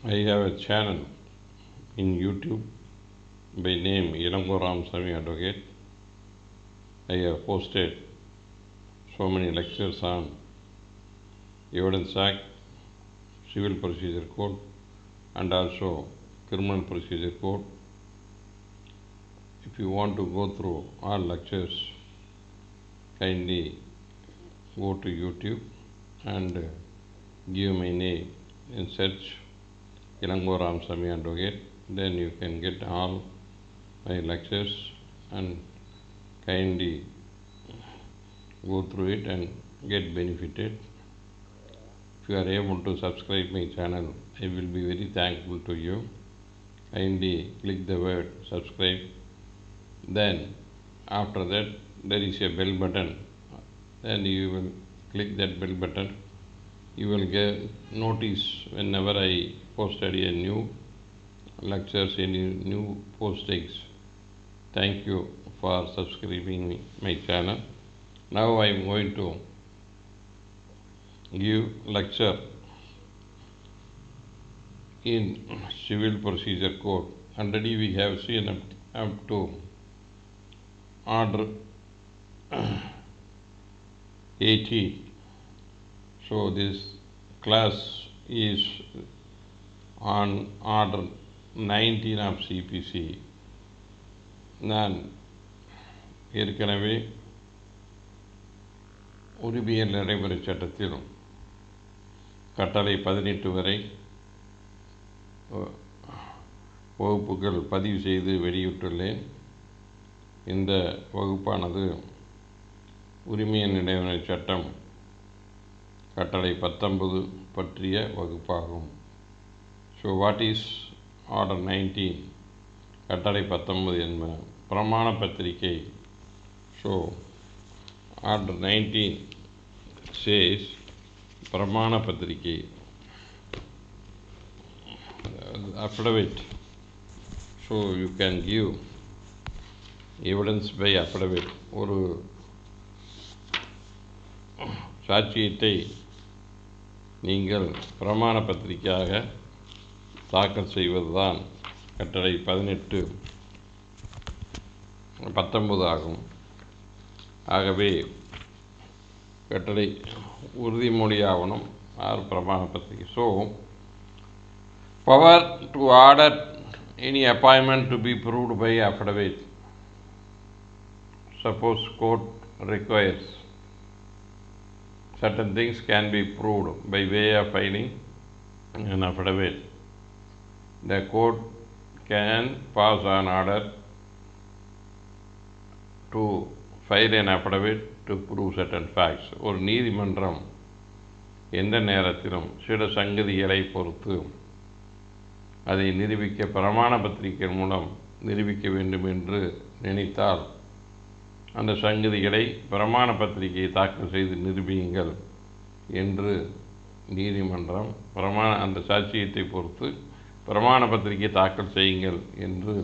I have a channel in YouTube by name Ilango Ramasamy Advocate. I have posted so many lectures on Evidence Act, Civil Procedure Code, and also Criminal Procedure Code. If you want to go through all lectures, kindly go to YouTube and give my name in search Ilango Ramasamy Advocate. Then you can get all my lectures and kindly go through it and get benefited. If you are able to subscribe my channel, I will be very thankful to you. Kindly click the word subscribe. Then after that there is a bell button. Then you will click that bell button. You will get notice whenever I posted a new lectures, any new postings. Thank you for subscribing my channel. Now I am going to give lecture in Civil Procedure Code. Already we have seen up to Order 80. So this class is on Order 19 of CPC. நான் ஏற்கனவே உரிமையல் நடைமுறை சட்டத்தில் கட்டளை 18 வரை வகுப்புகள் பதிவு செய்து வெளியிட்டுள்ளேன். இந்த வகுப்பானது உரிமையல் நடைமுறை சட்டம் கட்டளை 19 பற்றிய வகுப்பாகும். So what is order 19? கட்டளை 19 என்பது பிரமாண பத்திரிகை. ஸோ ஆர்டர் 19 says பிரமாண பத்திரிகை, affidavit. So you can give evidence by affidavit. ஒரு சாட்சியத்தை நீங்கள் பிரமாண பத்திரிகையாக தாக்கல் செய்வதுதான் கட்டளை 19 ஆகும். ஆகவே கட்டளை உறுதிமொழி ஆவணம் ஆர் பிரமாண பத்திரிகை. So power to order any appointment to be proved by affidavit. Suppose court requires certain things can be proved by way of filing an affidavit. The court can pass an order to file an affidavit to prove certain facts. ஒரு நீதிமன்றம் எந்த நேரத்திலும் சில சங்கதிகளை பொறுத்து அதை நிரூபிக்க பிரமாண பத்திரிகை மூலம் நிரூபிக்க வேண்டும் என்று நினைத்தால் அந்த சங்கதிகளை பிரமாண பத்திரிகையை தாக்கல் செய்து நிரூபியுங்கள் என்று நீதிமன்றம் அந்த சாட்சியத்தை பொறுத்து பிரமாண பத்திரிகை தாக்கல் செய்யுங்கள் என்று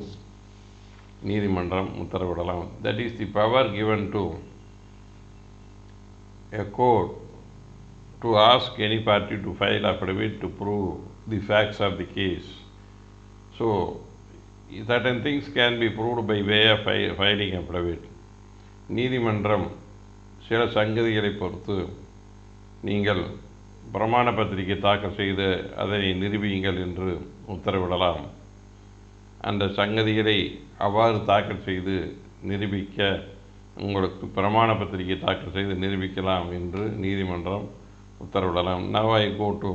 நீதிமன்றம் உத்தரவிடலாம். That is the power given to a court to ask any party to file affidavit to prove the facts of the case. So certain things can be proved by way of filing affidavit. நீதிமன்றம் சில சங்கதிகளை பொறுத்து நீங்கள் பிரமாண பத்திரிகை தாக்கல் செய்து அதனை நிரூபியுங்கள் என்று உத்தரவிடலாம். அந்த சங்கதிகளை அவ்வாறு தாக்கல் செய்து நிரூபிக்க உங்களுக்கு பிரமாண பத்திரிகை தாக்கல் செய்து நிரூபிக்கலாம் என்று நீதிமன்றம் உத்தரவிடலாம். Now I go to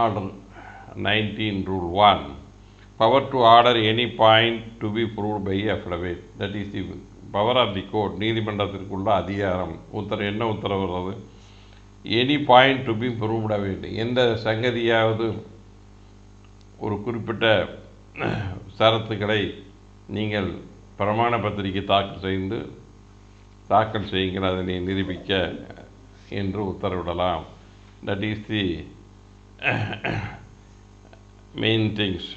Order 19 Rule 1. Power to order any point to be proved by affidavit. That is the power of the court. நீதிமன்றத்திற்குள்ள அதிகாரம். என்ன உத்தரவுறது? Any point to be proved வேண்டும். எந்த சங்கதியாவது ஒரு குறிப்பிட்ட சரத்துக்களை நீங்கள் பிரமாண பத்திரிகை தாக்கல் செய்யுங்கள் அதனை நிரூபிக்க என்று உத்தரவிடலாம். That is the main things.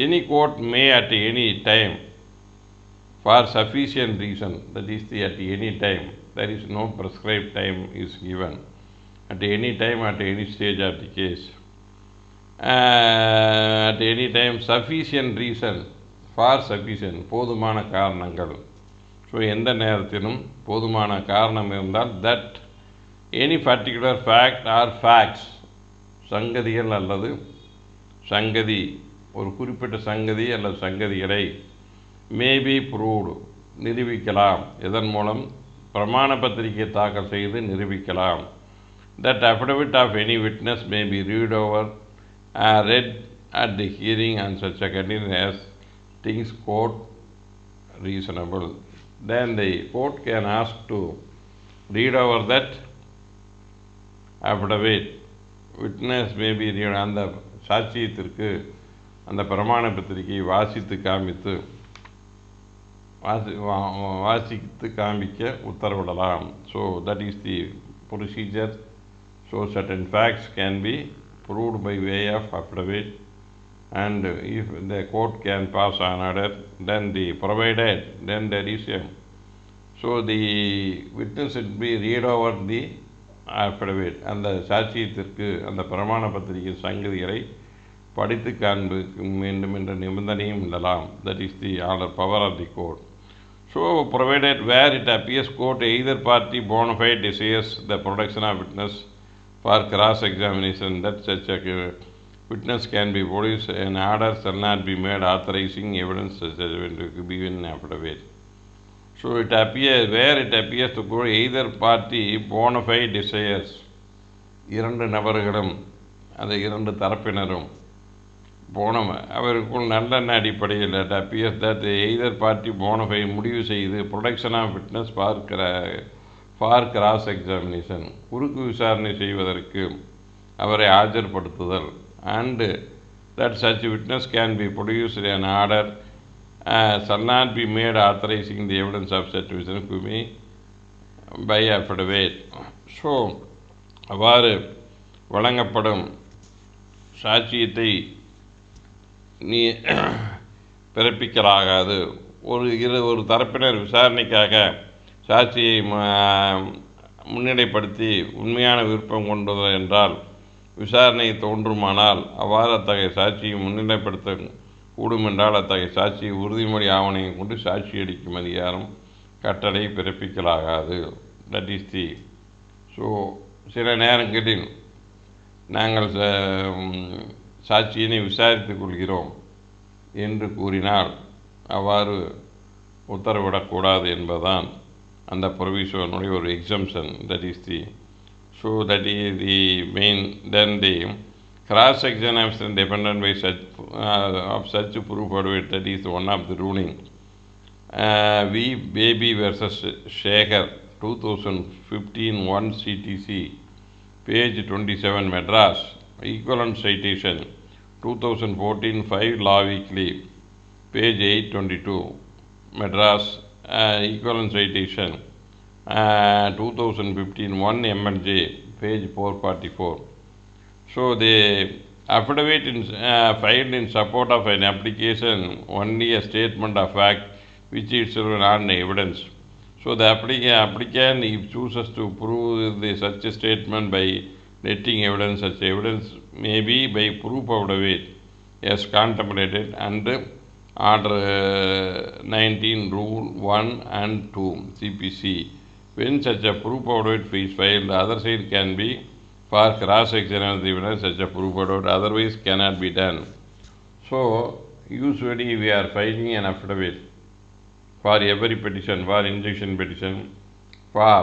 Any court may at any time for sufficient reason, that is the at any time, there is no prescribed time is given, at any time, at any stage of the case, at any time sufficient reason for sufficient போதுமான காரணங்கள். So எந்த நேரத்திலும் போதுமான காரணம் இருந்தால் that any particular fact or facts சங்கதிகள் அல்லது சங்கதி ஒரு குறிப்பிட்ட சங்கதி அல்லது சங்கதிகளை may be proved நிரூபிக்கலாம். இதன் மூலம் பிரமாண பத்திரிகை தாக்கல் செய்து நிரூபிக்கலாம். That affidavit of any witness may be read at the hearing on such a condition as things court reasonable. Then the court can ask to read over that affidavit. Witness may be read அந்த சாட்சியத்திற்கு அந்த பிரமாண பத்திரிகையை வாசித்து காண்பிக்க உத்தரவிடலாம். So that is the procedure. So certain facts can be proved by way of affidavit, and if the court can pass an order, then there is a so the witness should be read over the affidavit. அந்த சாட்சியத்திற்கு அந்த பிரமாண பத்திரிகை சங்கதிகளை படித்து காண்பிக்க வேண்டும் என்ற நிபந்தனையும் இடலாம். That is the order power of the court. So provided where it appears court either party bona fide desires the production of witness for cross examination, that such a witness can be produced, an order shall not be made authorizing evidence such as to be in affidavit. So it appears to court either party bona fide desires, இரண்டு நபர்களும் அந்த இரண்டு தரப்பினரும் அவருக்குள் நல்லெண்ண அடிப்படையில் it appears that either party bona fide முடிவு செய்து production of witness for cross examination குறுக்கு விசாரணை செய்வதற்கு அவரை ஆஜர்படுத்துதல், and that such witness can be produced an order shall not be made authorizing the evidence of such witness to be by affidavit. So அவ்வாறு வழங்கப்படும் சாட்சியத்தை பிறப்பிக்கலாகாது. ஒரு தரப்பினர் விசாரணைக்காக சாட்சியை முன்னிலைப்படுத்தி உண்மையான விருப்பம் கொண்டது என்றால் விசாரணை தோன்றுமானால் அவ்வாறு அத்தகைய சாட்சியை முன்னிலைப்படுத்த கூடுமென்றால் அத்தகைய சாட்சியை உறுதிமொழி ஆவணையை கொண்டு சாட்சியளிக்கும் அதிகாரம் கட்டளை பிறப்பிக்கலாகாது. That is the. ஸோ சில நேரங்களில் நாங்கள் சாட்சியினை விசாரித்துக் கொள்கிறோம் என்று கூறினால் அவ்வாறு உத்தரவிடக்கூடாது என்பதுதான் அந்த ப்ரொவிஷனுடைய ஒரு exemption. That is the. So that is the main. Then the cross examination dependent by such proof affidavit, that is one of the ruling. V. Baby versus Shekhar 2015 1 CTC page 27 Madras. Equivalent citation 2014 5 Law Weekly page 822 Madras. Equivalent citation 2015 1 MLJ page 444. So the affidavit filed in support of an application only a statement of fact which is not evidence. So the applicant, if chooses to prove such a statement by letting evidence, such evidence may be by proof affidavit as contemplated under Order 19 Rule 1 and 2 CPC. When such a proof affidavit is filed, the other side can be for cross-examination the evidence, such a proof affidavit otherwise cannot be done. So usually we are filing an affidavit for every petition, for injunction petition, for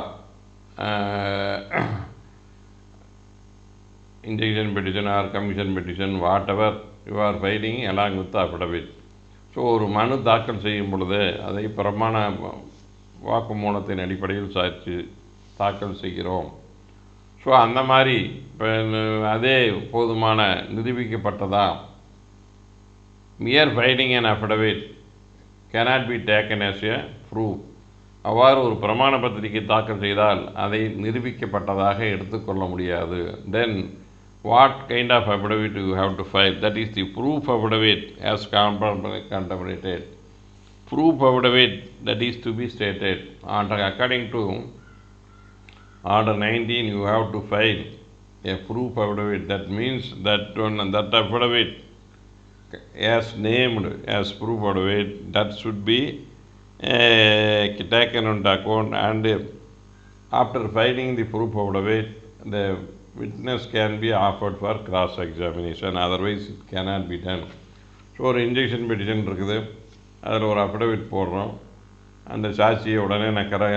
injunction petition or commission petition, whatever you are filing along with the affidavit. So ஒரு மனு தாக்கல் செய்யும் பொழுது அதை பிரமாண வாக்குமூலத்தின் அடிப்படையில் தாக்கல் செய்கிறோம். ஸோ அந்த மாதிரி இப்போ அதே போதுமான நிரூபிக்கப்பட்டதா? mere filing an affidavit cannot be taken as a proof. அவ்வாறு ஒரு பிரமாண பத்திரிகை தாக்கல் செய்தால் அதை நிரூபிக்கப்பட்டதாக எடுத்துக்கொள்ள முடியாது. Then what kind of affidavit you have to file? That is the proof affidavit as contemplated. Proof affidavit that is to be stated. According to Order 19, you have to file a proof affidavit. That means that affidavit as named as proof affidavit, that should be taken into account, and after filing the proof affidavit, the witness can be offered for cross examination, otherwise it cannot be done. So ஒரு injection petition இருக்குது, அதில் ஒரு affidavit போடுறோம், அந்த சாட்சியை உடனே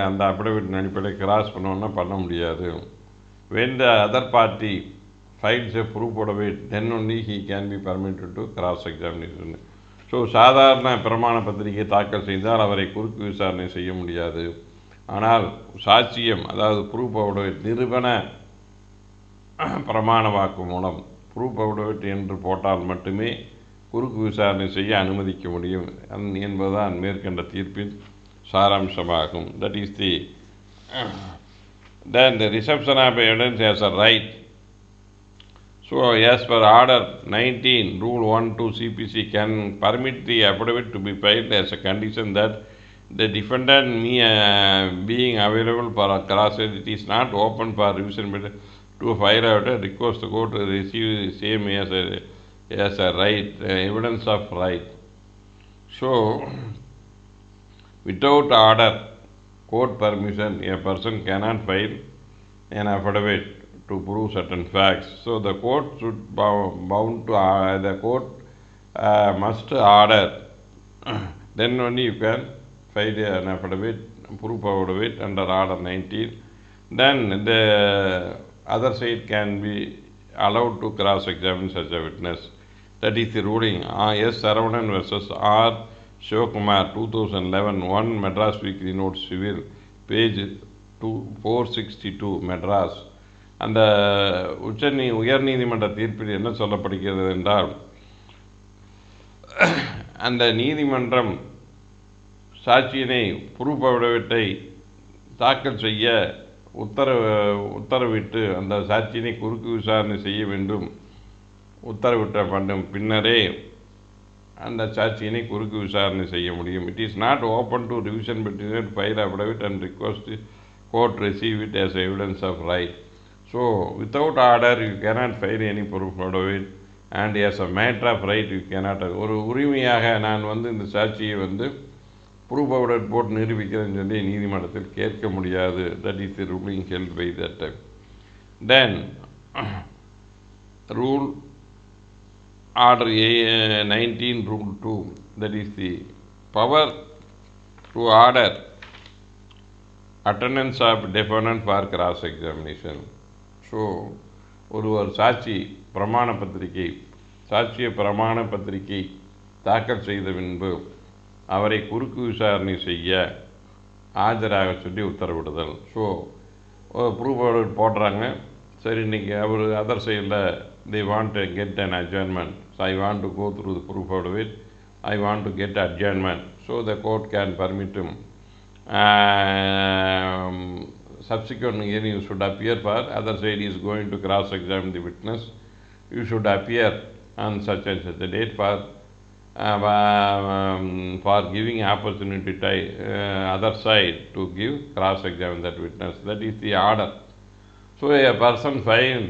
அந்த affidavit அடிப்படையில் கிராஸ் பண்ண முடியாது. when the other party files a proof affidavit, then only he can be permitted to cross examination. So சாதாரண பிரமாண பத்திரிகை தாக்கல் செய்தால் அவரை குறுக்கு விசாரணை செய்ய முடியாது. ஆனால் சாட்சியம், அதாவது ப்ரூஃப் affidavit, நிரூபண பிரமாண வாக்கு மூலம் ப்ரூஃப் affidavit என்று போட்டால் மட்டுமே குறுக்கு விசாரணை செய்ய அனுமதிக்க முடியும் என்பதுதான் மேற்கண்ட தீர்ப்பின் சாராம்சமாகும். That is then the reception of evidence as a right. So as per order 19 rule 1-2 CPC can permit the affidavit to be filed as a condition that the defendant being available for a cross, it is not open for revision but to file affidavit, request the court to receive the same as a right, evidence of right. So without order, court permission, a person cannot file an affidavit to prove certain facts. So the court should bound to the court must order then only you can file an affidavit, proof affidavit under order 19. Then the other side can be allowed to cross examine such a witness. That is the ruling S. Saravanan versus R. Shivakumar 2011 1 Madras Weekly Notes Civil page 462 Madras. அந்த உயர்நீதிமன்ற தீர்ப்பில் என்ன சொல்லப்படுகிறது என்றால், அந்த நீதிமன்றம் சாட்சியினை proof affidavitஐ தாக்கல் செய்ய உத்தரவிட்டு அந்த சாட்சியினை குறுக்கு விசாரணை செய்ய வேண்டும் உத்தரவிட்ட பின்னரே அந்த சாட்சியினை குறுக்கு விசாரணை செய்ய முடியும். It is not open to revision petition, file affidavit and request the court receive it as evidence of right. So without order you cannot file any proof affidavit, and as a matter of right you cannot. ஒரு உரிமையாக நான் இந்த சாட்சியை proof affidavit போட்டு நிரூபிக்கிறேன்னு சொல்லி நீதிமன்றத்தில் கேட்க முடியாது. That is the ruling held by that time. Then rule order 19 rule 2, that is the power to order attendance of defendant for cross examination. So ஒருவர் சாட்சிய பிரமாண பத்திரிகை தாக்கல் செய்த பின்பு அவரை குறுக்கு விசாரணை செய்ய ஆஜராக சொல்லி உத்தரவிடுதல். ஸோ ப்ரூஃப் affidavit போடுறாங்க, சரி இன்றைக்கி அவர் அதர் சைடில் they want to get an adjournment, so I want to go through the proof affidavit, I want to get adjournment. So the court can permit him. Subsequent hearing you should appear for, other side is going to cross examine the witness, you should appear on such and such a date for giving opportunity to other side to give cross examine that witness. That is the order. So a person filed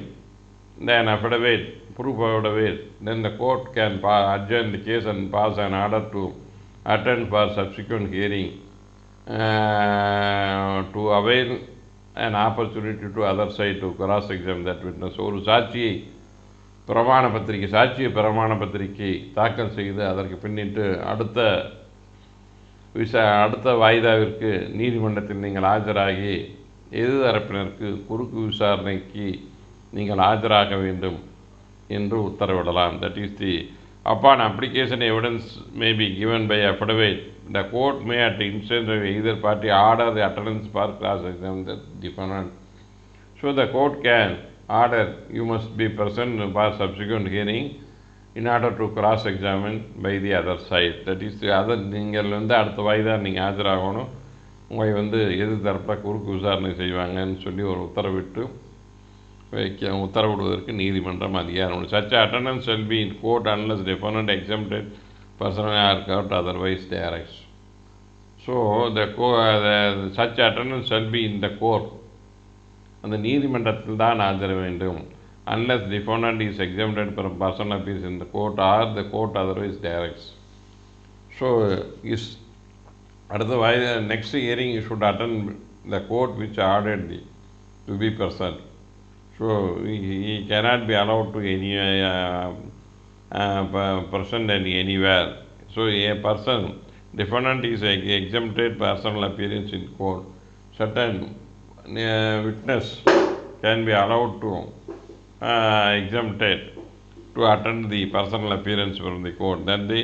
then affidavit, proof affidavit, then the court can adjourn the case and pass an order to attend for subsequent hearing to avail an opportunity to other side to cross examine that witness. ஒரு சாட்சிய பிரமாண பத்திரிகை தாக்கல் செய்து அதற்கு பின்னிட்டு அடுத்த வாய்தாவிற்கு நீதிமன்றத்தில் நீங்கள் ஆஜராகி எது தரப்பினருக்கு குறுக்கு விசாரணைக்கு நீங்கள் ஆஜராக வேண்டும் என்று உத்தரவிடலாம். That is the upon application evidence may be given by affidavit, the court may at the instance of either party order the attendance for cross examine the defendant. So the court can order you must be present for subsequent hearing in order to cross examine by the other side. That is the other, நீங்கள் அடுத்த வாய்தா நீங்கள் ஆஜராகணும், உங்களை எது தரப்பில் குறுக்கு விசாரணை செய்வாங்கன்னு சொல்லி ஒரு உத்தரவிடுவதற்கு நீதிமன்றம் அதிகாரம். Such attendance shall be in court unless defendant exempted person are court otherwise directs. So such attendance shall be in the court. அந்த நீதிமன்றத்தில் தான் ஆஜர வேண்டும். unless defendant is exempted from personal appearance in the court or the court otherwise directs. So, at the next hearing you should attend the court which ordered thee to be present. So, he cannot be allowed to any present anywhere. So, a person, defendant is exempted personal appearance in court. Certain witness can be allowed to exempted to attend the personal appearance from the court. Then the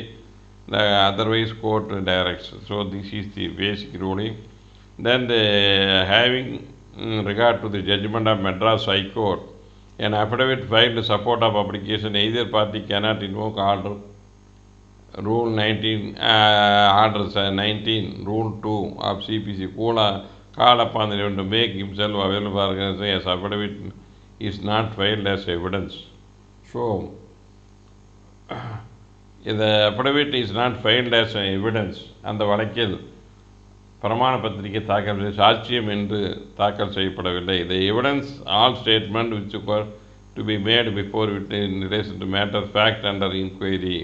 otherwise court directs. So this is the basic ruling. Then having regard to the judgment of Madras High Court, an affidavit filed in support of application, either party cannot invoke order Rule 19, Orders 19, Rule 2 of CPC, call upon the defendant to make himself available as affidavit is not filed as evidence. So, the affidavit is not filed as evidence. அந்த வழக்கில் பிரமாண பத்திரிகை தாக்கல் சாட்சியம் என்று தாக்கல் செய்யப்படவில்லை. The evidence, all statement which were to be made before in relation to matter fact under inquiry.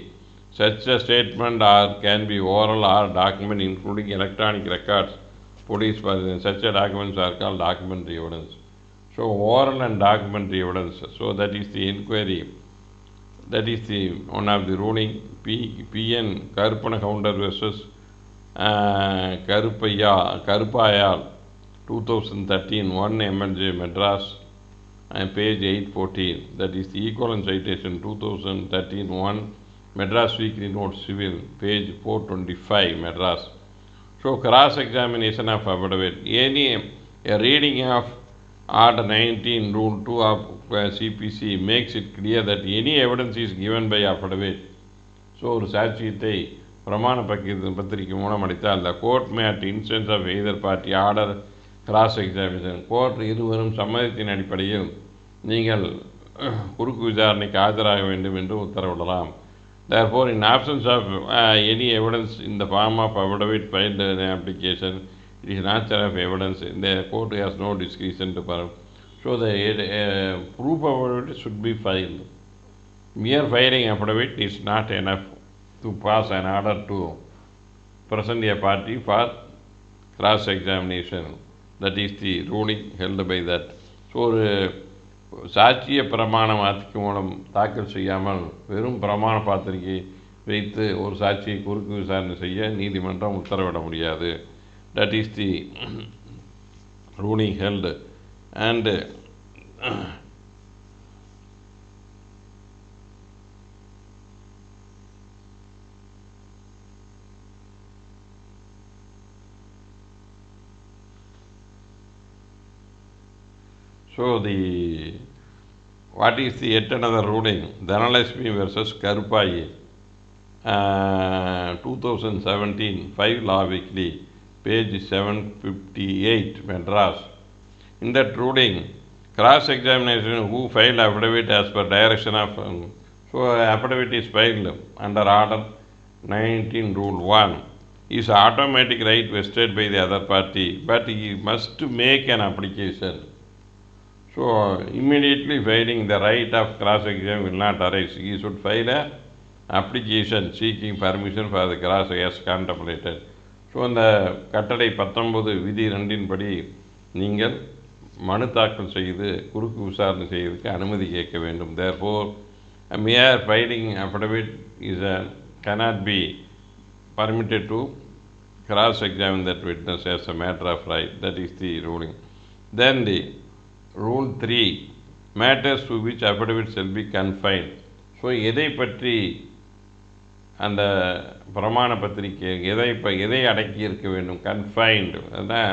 Such a statement can be oral or document including electronic records, police presence. Such a documents are called documentary evidence. So oral and documentary evidence. So that is the inquiry. That is the one of the ruling. PN Karupana Counter versus Karupayal 2013 1 MLJ Madras and page 814. That is the equivalent citation 2013 1 Madras Weekly Note Civil page 425 Madras. So cross examination of affidavit. A reading of Order 19 Rule 2 of CPC makes it clear that any evidence is given by affidavit. So ஒரு சாட்சியத்தை பிரமாண பத்திரிகை மூலம் அளித்தால் the court may at instance of either party order cross examination. Court இருவரும் சம்மதத்தின் அடிப்படையில் நீங்கள் குறுக்கு விசாரணைக்கு ஆஜராக வேண்டும் என்று உத்தரவிடலாம். Therefore, in absence of any evidence in the form of affidavit filed in the application, it is not of evidence. The court has no discretion to perform. So the proof of affidavit should be filed. Mere filing affidavit is not enough to pass an order to present a party for cross-examination. That is the ruling held by that. So சாட்சிய பிரமாண வாக்கு மூலம் தாக்கல் செய்யாமல் வெறும் பிரமாண பத்திரிகை வைத்து ஒரு சாட்சியை குறுக்கு விசாரணை செய்ய நீதிமன்றம் உத்தரவிட முடியாது. That is the ruling held. And so what is the yet another ruling? Dhanalakshmi versus Karupai, 2017 5 Law Weekly, page 758 Madras. In that ruling, cross-examination who filed affidavit as per direction of so affidavit is filed under Order 19 Rule 1 is automatic right vested by the other party, but he must make an application. So immediately filing the right of cross-examination will not arise. He should file a application seeking permission for the cross as contemplated. So அந்த கட்டளை 19 விதி 2 படி நீங்கள் மனு தாக்கல் செய்து குறுக்கு விசாரணை செய்வதற்கு அனுமதி கேட்க வேண்டும். Therefore, a mere filing affidavit cannot be permitted to cross-examine that witness as a matter of right. That is the ruling. Then the Rule 3, matters to which affidavit shall be confined. So எதை பற்றி அந்த பிரமாண பத்திரிகை எதை அடக்கி இருக்க வேண்டும், confined, அதுதான்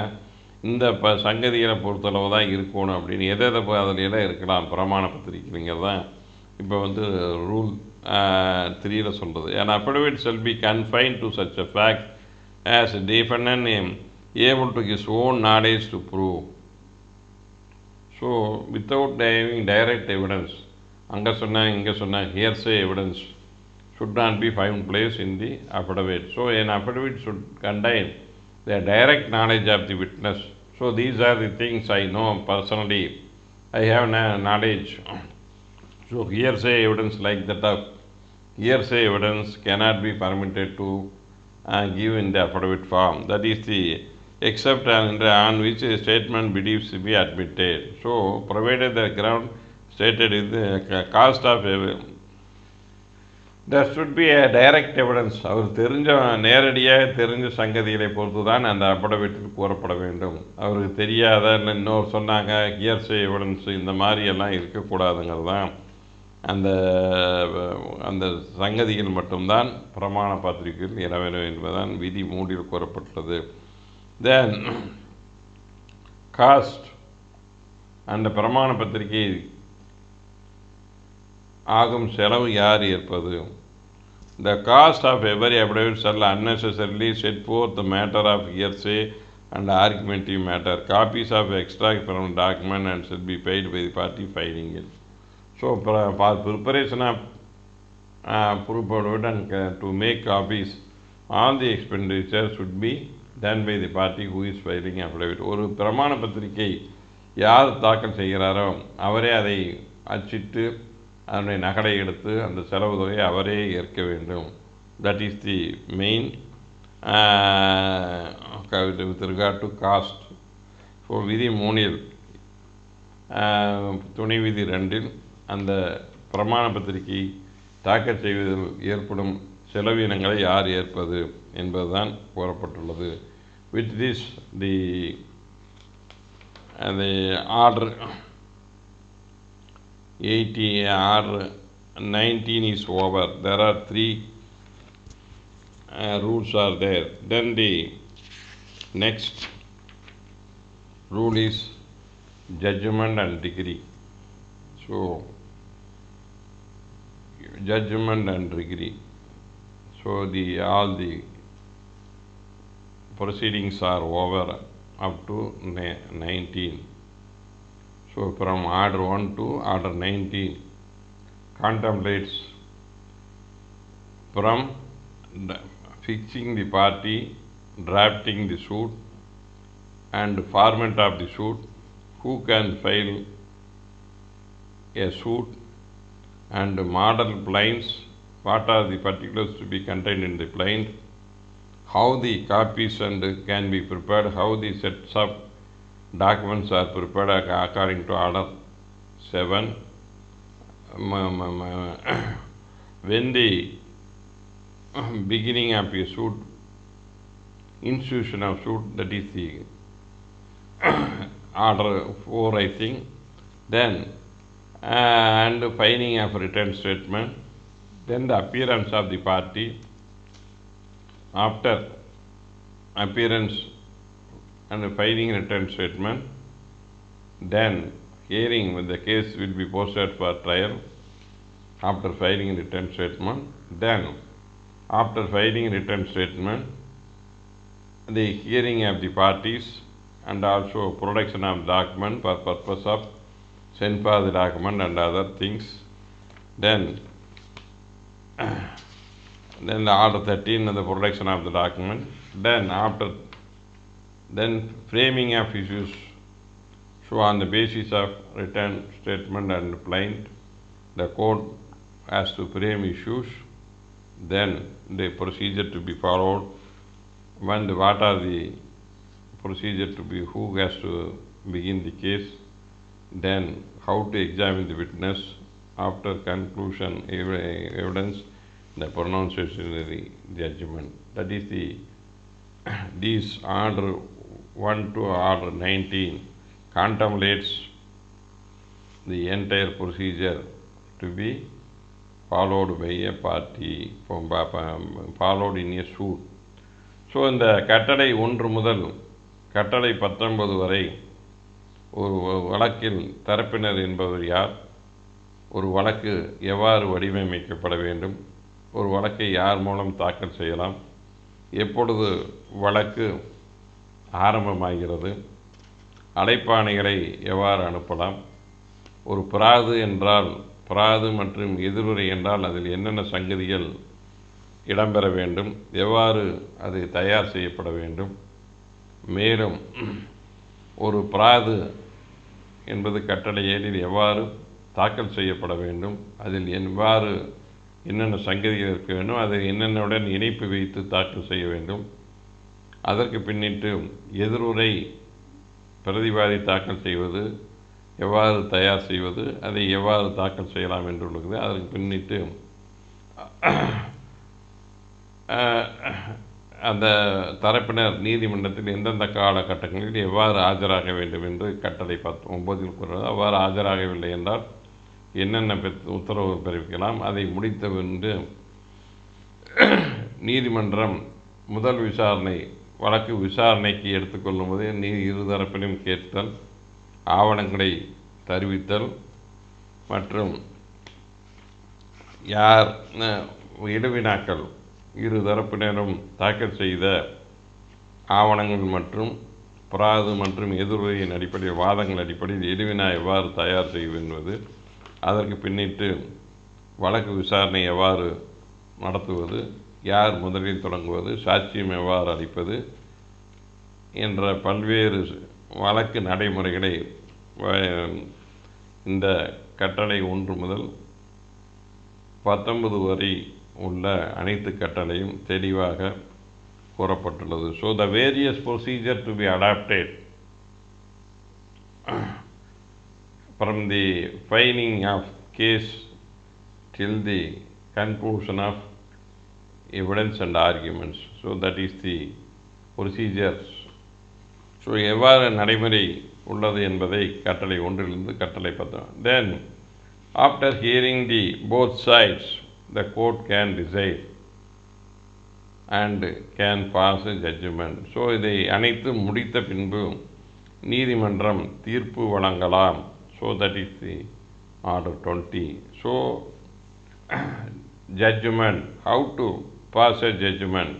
இந்த சங்கதிகளை பொறுத்தளவு தான் இருக்கணும் அப்படின்னு எதை அதில் எல்லாம் இருக்கலாம் பிரமாண பத்திரிகைங்கிறது தான் இப்போ ரூல் 3 சொல்கிறது. An affidavit shall be confined to such a fact as a defendant able to his own knowledge to prove. So without having direct evidence, அங்கே சொன்னாங்க இங்கே சொன்னாங்க, hearsay evidence should not be found place in the affidavit. So an affidavit should contain the direct knowledge of the witness. So these are the things I know personally. I have knowledge So hearsay evidence like that of hearsay evidence cannot be permitted to give in the affidavit form. That is the except on which a statement believes to be admitted. So provided the ground stated is the cost of there should be a direct evidence. அவர் தெரிஞ்ச நேரடியாக தெரிஞ்ச சங்கதிகளை பொறுத்து தான் அந்த அஃபிடவிட்டில் கூறப்பட வேண்டும். அவருக்கு தெரியாத இல்லை இன்னொரு சொன்னாங்க ஹியர்சே எவிடன்ஸ் இந்த மாதிரி எல்லாம் இருக்கக்கூடாதுங்கிறது தான் அந்த அந்த சங்கதிகள் மட்டும்தான் பிரமாண பத்திரிகையில் இட வேண்டும் என்பதுதான் விதி 3 கூறப்பட்டுள்ளது. தென் காஸ்ட் அந்த பிரமாண பத்திரிகை ஆகும் செலவு யார் ஏற்பது? The cost of every affidavit shall unnecessarily set forth the matter of hearsay and argumentative matter. Copies of extract from document and shall be paid by the party filing it. So, for preparation of proof and to make copies, all the expenditure should be done by the party who is filing affidavit. ஒரு பிரமாண பத்திரிகை யார் தாக்கல் செய்கிறாரோ அவரே அதை அச்சிட்டு அதனுடைய நகலை எடுத்து அந்த செலவு தொகையை அவரே ஏற்க வேண்டும். That is the main with regard to cost. So விதி 3 துணை விதி 2 அந்த பிரமாண பத்திரிகை தாக்கல் செய்வதில் ஏற்படும் செலவினங்களை யார் ஏற்பது என்பதுதான் கூறப்பட்டுள்ளது. With this the order 80 or 19 is over. There are 3 rules are there. Then the next rule is judgment and decree. So judgment and decree. So all the proceedings are over up to 19. So from order 1 to order 19 contemplates from fixing the party, drafting the suit and format of the suit, who can file a suit and model plaints, what are the particulars to be contained in the plaint, how the copies and can be prepared, how the sets of documents are prepared according to order 7. When the beginning of a suit, institution of suit, that is the order 4 I think, then and filing of return statement, then the appearance of the party, after appearance and filing return statement, then hearing when the case will be posted for trial after filing return statement, then after filing return statement the hearing of the parties and also production of document for purpose of send for the document and other things, then the order 13 and the production of the document, then framing of issues. So on the basis of return statement and plaint, the court has to frame issues, then the procedure to be followed, what are the procedure to be, who has to begin the case, then how to examine the witness, after conclusion evidence, the pronunciation of the judgment. That is this order 1 to order 19 contemplates the entire procedure to be followed by a party, followed in a suit. So இந்த கட்டளை 1 முதல் கட்டளை 19 வரை ஒரு வழக்கில் தரப்பினர் என்பவர் யார், ஒரு வழக்கு எவ்வாறு வடிவமைக்கப்பட வேண்டும், ஒரு வழக்கை யார் மூலம் தாக்கல் செய்யலாம், எப்பொழுது வழக்கு ஆரம்பமாகிறது, அழைப்பாணைகளை எவ்வாறு அனுப்பலாம், ஒரு பிராது என்றால் பிராது மற்றும் எதிருரை என்றால் அதில் என்னென்ன சங்கதிகள் இடம்பெற வேண்டும், எவ்வாறு அது தயார் செய்யப்பட வேண்டும், மேலும் ஒரு பிராது என்பது கட்டளை ஏழில் எவ்வாறு தாக்கல் செய்யப்பட வேண்டும். அதில் எவ்வாறு என்னென்ன சங்கதிகள் இருக்க வேண்டும், அதை என்னென்னவுடன் இணைப்பு வைத்து தாக்கல் செய்ய வேண்டும். அதற்கு பின்னிட்டு எதிருரை பிரதிவாதி தாக்கல் செய்வது, எவ்வாறு தயார் செய்வது, அதை எவ்வாறு தாக்கல் செய்யலாம் என்று உள்ளது. அதற்கு பின்னிட்டு அந்த தரப்பினர் நீதிமன்றத்தில் எந்தெந்த காலகட்டங்களில் எவ்வாறு ஆஜராக வேண்டும் என்று கட்டளை 9 கூறுவது. அவ்வாறு ஆஜராகவில்லை என்றால் என்னென்ன உத்தரவு பிறப்பிக்கலாம். அதை முடித்தவென்று நீதிமன்றம் முதல் வழக்கு விசாரணைக்கு எடுத்துக்கொள்ளும் போது இருதரப்பிலும் கேட்பல், ஆவணங்களை தருவித்தல் மற்றும் யார் இடுவினாக்கள் இருதரப்பினரும் தாக்கல் செய்த ஆவணங்கள் மற்றும் பிராது மற்றும் எதிர்வையின் அடிப்படையில் வாதங்கள் அடிப்படையில் இடுவினா எவ்வாறு தயார் செய்வது, அதற்கு பின்னிட்டு வழக்கு விசாரணை எவ்வாறு நடத்துவது, யார் முதலில் தொடங்குவது, சாட்சியம் எவ்வாறு அளிப்பது என்ற பல்வேறு வழக்கு நடைமுறைகளை இந்த கட்டளை 1 முதல் 19 வரை உள்ள அனைத்து கட்டளையும் தெளிவாக கூறப்பட்டுள்ளது. So the various procedure to be adopted from the filing of case till the conclusion of evidence and arguments. So that is the procedures. So எவ்வாறு நடைமுறை உள்ளது என்பதை கட்டளை 1 கட்டளை 10. Then after hearing the both sides, the court can decide and can pass a judgment. So இதை அனைத்து முடித்த பின்பு நீதிமன்றம் தீர்ப்பு வழங்கலாம். So that is the order 20. So judgment, how to pass a judgment,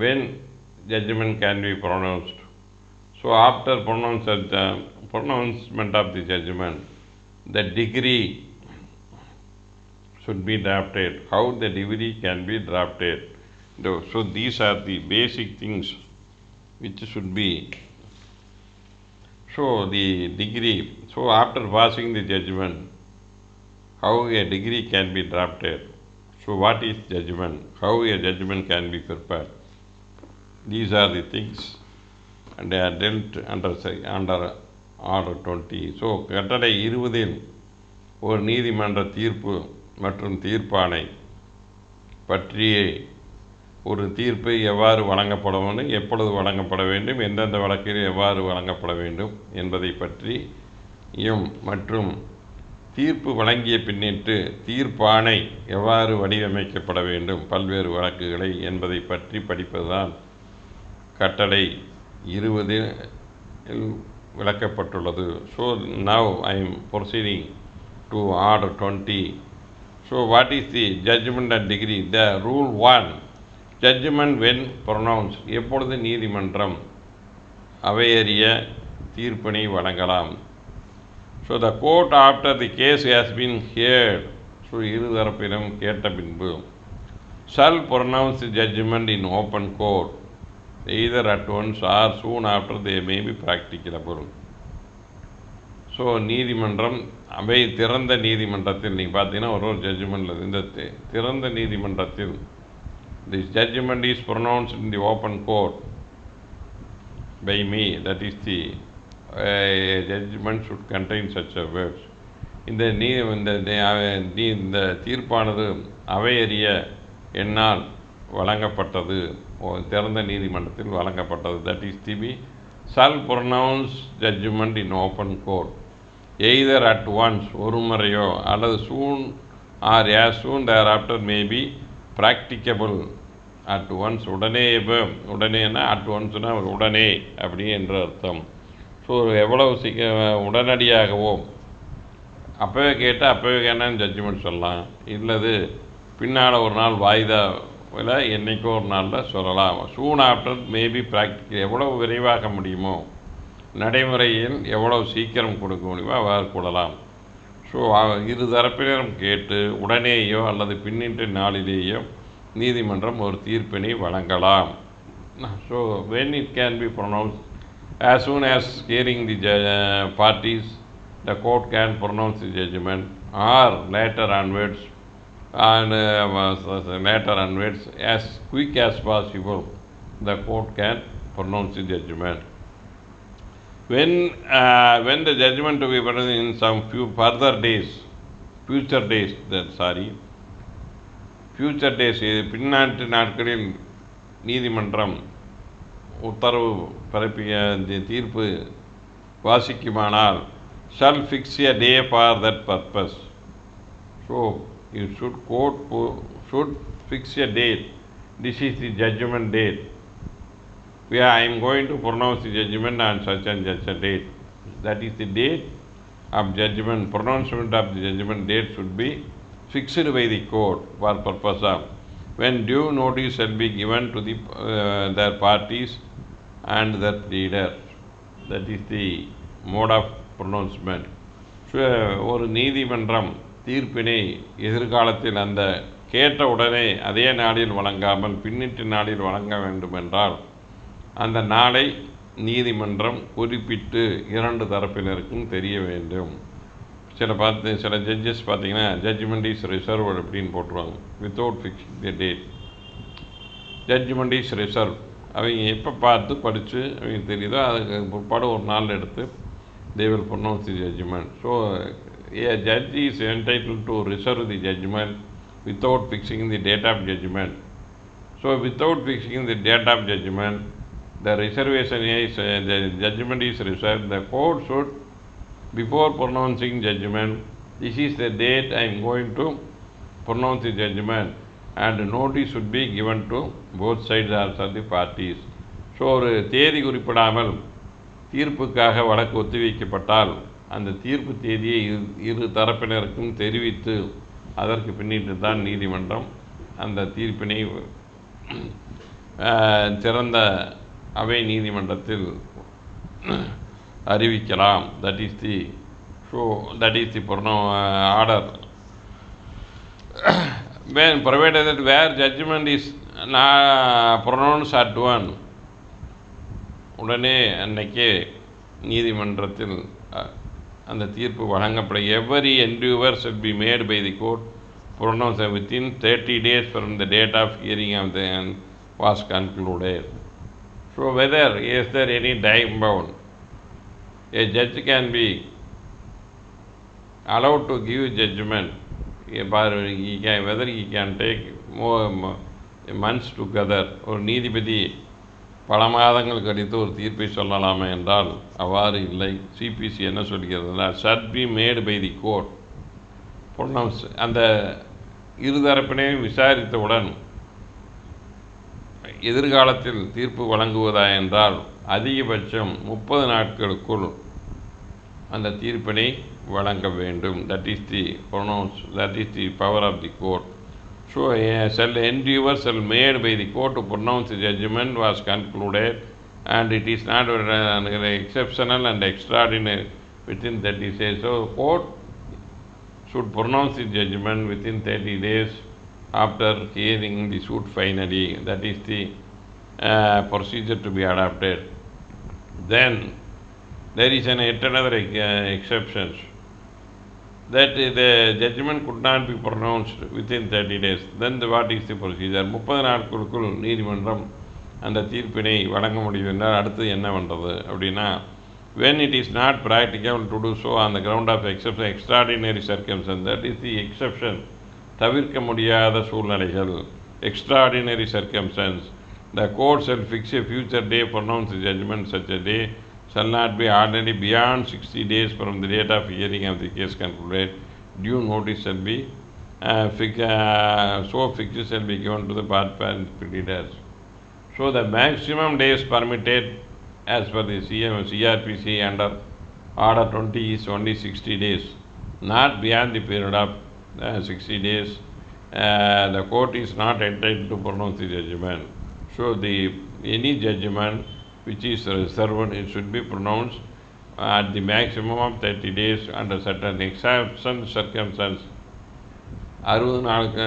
when judgment can be pronounced. So after pronouncement of the judgment, the degree should be drafted. How the degree can be drafted. So these are the basic things which should be. So the degree, so after passing the judgment, how a degree can be drafted. So what is judgment? How a judgment can be prepared. These are the things and they are dealt under order 20. So கட்டளை 20 ஒரு நீதிமன்ற தீர்ப்பு மற்றும் தீர்ப்பாணை பற்றிய ஒரு தீர்ப்பு எவ்வாறு வழங்கப்பட வேண்டும், எப்பொழுது வழங்கப்பட வேண்டும், எந்தெந்த வழக்கில் எவ்வாறு வழங்கப்பட வேண்டும் என்பதை பற்றியும் மற்றும் தீர்ப்பு வழங்கிய பின்னிட்டு தீர்ப்பாணை எவ்வாறு வடிவமைக்கப்பட வேண்டும் பல்வேறு வழக்குகளை என்பதை பற்றி படிப்பதுதான் கட்டளை 20 விளக்கப்பட்டுள்ளது. So now I am proceeding to order 20. So what is the judgment and degree? The rule 1, judgment when pronounced, எப்பொழுது நீதிமன்றம் அவையறிய தீர்ப்பினை வழங்கலாம். So the court after the case has been heard, so இருதரப்பிலும் கேட்ட பின்பு shall pronounce the judgment in open court either at once or soon after they may be practicable. So நீதிமன்றம் அவை திறந்த நீதிமன்றத்தில் நீங்கள் பார்த்தீங்கன்னா ஒரு ஜட்ஜ்மெண்ட்டில் இந்த திறந்த நீதிமன்றத்தில் this judgment is pronounced in the open court by me, that is the judgment should contain such a words. இந்த தீர்ப்பானது அவையறிய என்னால் வழங்கப்பட்டது, திறந்த நீதிமன்றத்தில் வழங்கப்பட்டது. that is to be shall pronounce judgment in open court either at once, ஒரு முறையோ, அல்லது soon or as soon thereafter may be practicable. at once உடனேனா at onceனா உடனே அப்படி என்ற அர்த்தம். ஸோ எவ்வளவு உடனடியாகவோ அப்போவே கேட்டால் அப்போவே கேட்டால் ஜட்ஜ்மெண்ட் சொல்லலாம், இல்லது பின்னால் ஒரு நாள் வாய்தாவில் என்றைக்கோ ஒரு நாளில் சொல்லலாம். சூன் ஆஃப்டர் மேபி ப்ராக்டிக்கல், எவ்வளவு விரைவாக முடியுமோ நடைமுறையில் எவ்வளவு சீக்கிரம் கொடுக்க முடியுமோ அவ்வாறு கூடலாம். ஸோ இரு தரப்பினரும் கேட்டு உடனேயோ அல்லது பின்னிட்டு நாளிலேயோ நீதிமன்றம் ஒரு தீர்ப்பினை வழங்கலாம். So when it can be pronounced, as soon as hearing the parties, the court can pronounce the judgment, or later onwards, and later onwards, as quick as possible, the court can pronounce the judgment. When the judgment to be pronounced in some few further days, future days, future days, பின்னாட்டு நாட்களில் நீதிமன்றம் உத்தரவு பிறப்பிக்க தீர்ப்பு வாசிக்குமானால் shall fix a day for that purpose. So you should fix a date. This is the judgment date. I am going to pronounce the judgment on such and such a date. That is the date of judgment. Pronouncement of the judgment date should be fixed by the court for purpose of when due notice shall be given to their parties and their leaders. That is the mode of pronouncement. ஒரு நீதிமன்றம் தீர்ப்பினை எதிர்காலத்தில் அந்த கேட்ட உடனே அதே நாளில் வழங்காமல் பின்னிட்டு நாளில் வழங்க வேண்டுமென்றால் அந்த நாளை நீதிமன்றம் குறிப்பிட்டு இரண்டு தரப்பினருக்கும் தெரிய வேண்டும். சில ஜட்ஜஸ் பார்த்தீங்கன்னா ஜட்ஜ்மெண்ட் இஸ் ரிசர்வ்டு அப்படின்னு போட்டுருவாங்க, without fixing the date. Judgment is reserve. அவங்க எப்போ பார்த்து படித்து அவங்க தெரியுதோ அதுக்கு பிற்பாடு ஒரு நாள் எடுத்து they will pronounce the judgment. So a judge is entitled to reserve the judgment without fixing the date of judgment. So without fixing the date of judgment, the reservation is the judgment is reserved. The court should, before pronouncing judgment, this is the date I am going to pronounce the judgment, and notice should be given to both sides also the parties. So ஒரு தேதி குறிப்பிடாமல் தீர்ப்புக்காக வழக்கு ஒத்திவைக்கப்பட்டால் அந்த தீர்ப்பு தேதியை இரு தரப்பினருக்கும் தெரிவித்து அதற்கு பின்னிட்டு தான் நீதிமன்றம் அந்த தீர்ப்பினை சிறந்த அவை நீதிமன்றத்தில் அறிவிக்கலாம். That is the order. When provided that where judgment is pronounced at one, உடனே அன்னைக்கே நீதிமன்றத்தில் அந்த தீர்ப்பு வழங்கப்பட every endeavor should be made by the court pronounced within 30 days from the date of hearing of the was concluded. So whether is there any time bound, a judge can be allowed to give judgment, whether he can take more months together. ஒரு நீதிபதி பல மாதங்கள் கழித்து ஒரு தீர்ப்பை சொல்லலாமே என்றால் அவ்வாறு இல்லை. சிபிசி என்ன சொல்கிறதுனா should be made by the court pronounce. அந்த இருதரப்பினையும் விசாரித்தவுடன் எதிர்காலத்தில் தீர்ப்பு வழங்குவதா என்றால் அதிகபட்சம் 30 நாட்களுக்குள் அந்த தீர்ப்பினை வழங்க வேண்டும். That is the power of the court. So endeavor shall made by the court to pronounce the judgment was concluded, and it is not exceptional and extraordinary within 30 days. So court should pronounce the judgment within 30 days after hearing the suit finally. That is the procedure to be adopted. Then there is yet another exception, that the judgment could not be pronounced within 30 days. Then what is the procedure? 30 நாட்களுக்குள் நீதிமன்றம் அந்த தீர்ப்பினை வழங்க முடியும் என்றால் அடுத்து என்ன பண்ணுறது அப்படின்னா, when it is not practicable to do so on the ground of extraordinary circumstances, that is the exception, தவிர்க்க முடியாத சூழ்நிலைகள், extraordinary circumstance, the court shall fix a future day, pronounce the judgment. Such a day shall not be ordinary beyond 60 days from the date of hearing of the case concluded. Due notice shall be fixed shall be given to the pleaders. So the maximum days permitted as per the CRPC under Order 20 is only 60 days, not beyond the period of 60 days. The court is not entitled to pronounce the judgment. So any judgment which is reserved, it should be pronounced at the maximum of 30 days under certain exception circumstances. 60 நாளுக்கு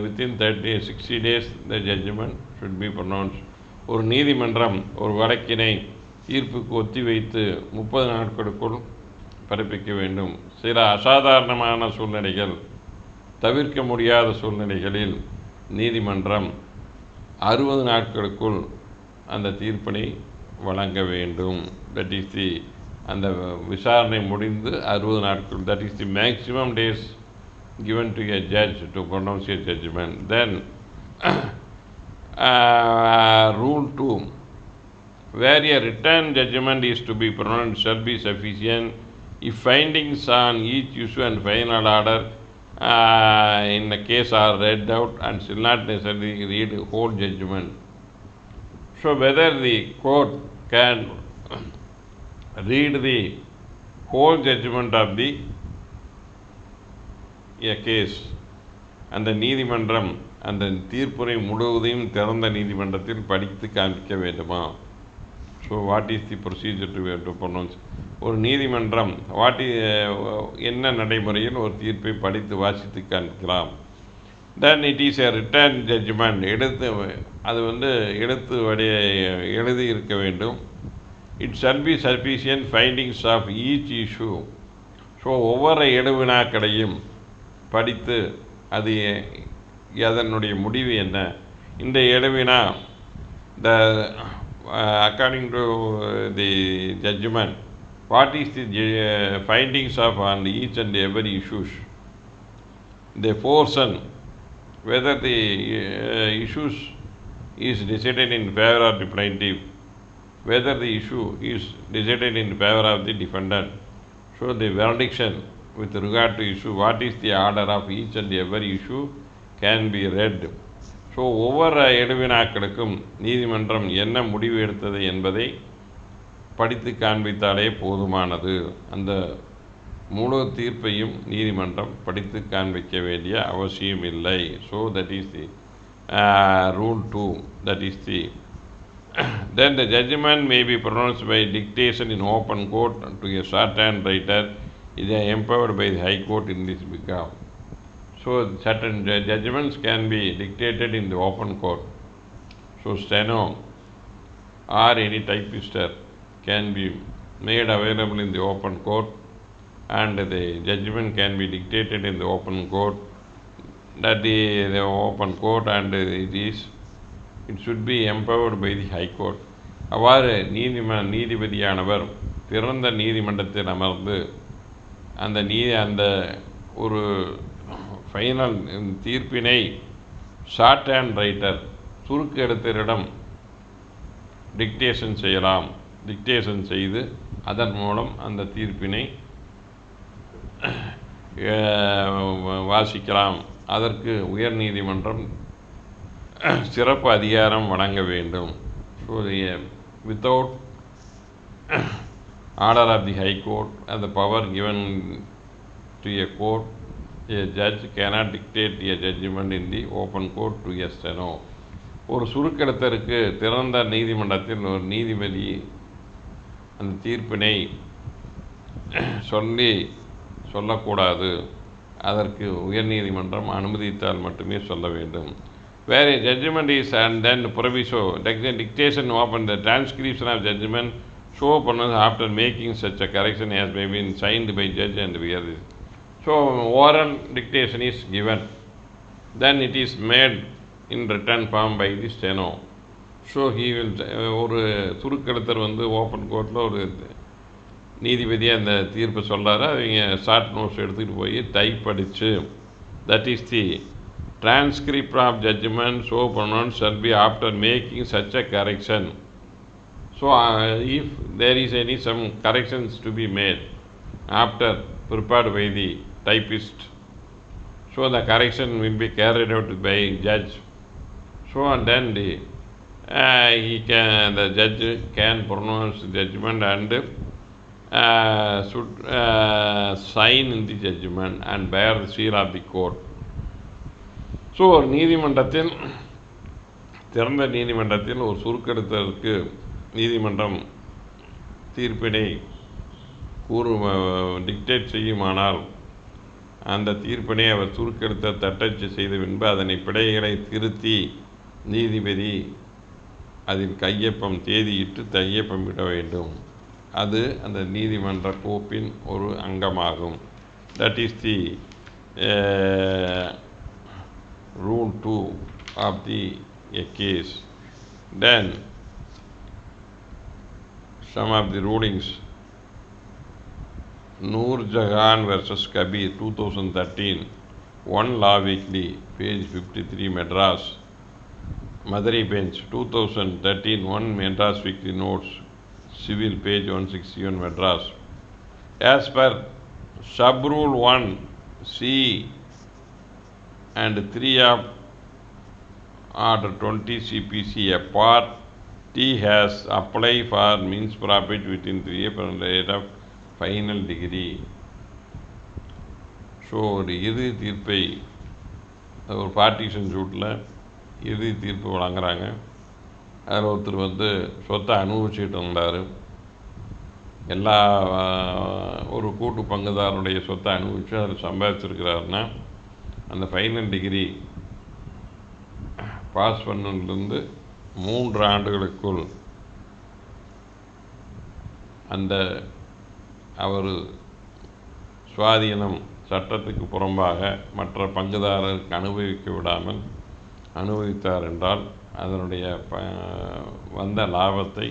within 60 days the judgment should be pronounced. ஒரு நீதிமன்றம் ஒரு வழக்கினை தீர்ப்புக்கு ஒத்திவைத்து 30 நாட்களுக்குள் பிறப்பிக்க வேண்டும். சில அசாதாரணமான சூழ்நிலைகள், தவிர்க்க முடியாத சூழ்நிலைகளில் நீதிமன்றம் 60 நாட்களுக்குள் அந்த தீர்ப்பினை வழங்க வேண்டும். தட் இஸ் தி அந்த விசாரணை முடிந்து 60 நாட்கள், that is the maximum days given to a judge to pronounce a judgment. Then rule 2, where a written judgment is to be pronounced shall be sufficient if findings on each issue and final order in the case are read out and shall not necessarily read whole judgment. So whether the court can read the whole judgment of the a case, அந்த நீதிமன்றம் அந்த தீர்ப்புரை முழுவதையும் திறந்த நீதிமன்றத்தில் படித்து காண்பிக்க வேண்டுமா? So what is the procedure to pronounce? ஒரு நீதிமன்றம் என்ன நடைமுறையில் ஒரு தீர்ப்பை படித்து வாசித்து காண்பிக்கலாம். Then it is a written judgment, அது எழுதி இருக்க வேண்டும். It shall be sufficient findings of each issue. So ஒவ்வொரு எடுவினாக்களையும் படித்து அது அதனுடைய முடிவு என்ன, இந்த எடுவினா according to the judgment, what is the findings of on each and every issues, the portion, whether the issues is decided in favor of the plaintiff, whether the issue is decided in favor of the defendant. So the jurisdiction with regard to issue, what is the order of each and every issue can be read. So ஒவ்வொரு எடுவினாக்களுக்கும் நீதிமன்றம் என்ன முடிவு எடுத்தது என்பதை படித்து காண்பித்தாலே போதுமானது. அந்த முழு தீர்ப்பையும் நீதிமன்றம் படித்து காண்பிக்க வேண்டிய அவசியம் இல்லை. So that is the rule 2, that is the then the judgment may be pronounced by dictation in open court to a shorthand writer is empowered by the High Court in this behalf. So certain judgments can be dictated in the open court. So steno or any typister can be made available in the open court, and the judgment can be dictated in the open court. That the open court, and it should be empowered by the High Court. அவ்வாறு நீதிபதியானவர் திறந்த நீதிமன்றத்தில் அமர்ந்து அந்த ஒரு final தீர்ப்பினை short hand writer சுருக்கு எழுத்தரிடம் dictation செய்யலாம். Dictation செய்து அதன் மூலம் அந்த தீர்ப்பினை வாசிக்கலாம். அதற்கு உயர் நீதிமன்றம் சிறப்பு அதிகாரம் வழங்க வேண்டும். So without order of the High Court and the power given to a court, a judge cannot dictate a judgment in the open court to a steno. ஒரு சுருக்கெழுத்தருக்கு திறந்த நீதிமன்றத்தில் ஒரு நீதிபதி அந்த தீர்ப்பினை சொல்லக்கூடாது. அதற்கு உயர் நீதிமன்றம் அனுமதித்தால் மட்டுமே சொல்ல வேண்டும். Where a judgment is and then proviso, dictation open, the transcription of judgment so pronounced after making such a correction has been signed by judge and hear. So oral dictation is given, then it is made in written form by the steno. So he will ஒரு சுருக்கெழுத்தர் open கோர்ட்டில் ஒரு நீதிபதி அந்த தீர்ப்பை சொல்கிறாரு. அவங்க short notes எடுத்துகிட்டு போய் டைப் அடித்து, that is the transcript of judgment so pronounced shall be after making such a correction. So if there is some corrections to be made after prepared by the typist, so the correction will be carried out by judge. So and then the judge can pronounce judgment and should sign in the judgment and bear the seal of the court. So ஒரு நீதிமன்றத்தில் திறந்த நீதிமன்றத்தில் ஒரு சுருக்கெழுத்தருக்கு நீதிமன்றம் தீர்ப்பினை dictate செய்யுமானால் அந்த தீர்ப்பினை அவர் சுருக்கெழுத்தர் தட்டச்சு செய்த பின்பு அதனை பிழைகளை திருத்தி நீதிபதி அதில் கையொப்பம் தேதியிட்டு கையொப்பமிட வேண்டும். அது அந்த நீதிமன்ற கோப்பின் ஒரு அங்கமாகும். That is the rule 2 of the case. Then some of the rulings. Noor Jahan versus Kabir 2013, One Law Weekly, page 53, Madras. Madurai Bench 2013, One Madras Weekly Notes, Civil, page 161, Madras. As per Sub-Rule 1C and 3 of Order 20 CPC, a party has applied for means profit within 3 years from the date of final degree. So ஒரு இறுதி தீர்ப்பை ஒரு partition சூட்டில் இறுதி தீர்ப்பு வழங்குறாங்க. அதில் ஒருத்தர் சொத்தை அனுபவிச்சுட்டு இருந்தார். எல்லா ஒரு கூட்டு பங்குதாரனுடைய சொத்தை அனுபவித்து அதில் சம்பாதிச்சிருக்கிறாருன்னா அந்த ஃபைனல் டிகிரி பாஸ் பண்ணதுலேருந்து 3 ஆண்டுகளுக்குள் அந்த அவர் சுவாதீனம் சட்டத்துக்கு புறம்பாக மற்ற பங்குதாரருக்கு அனுபவிக்க விடாமல் அனுபவித்தார் என்றால் அதனுடைய வந்த லாபத்தை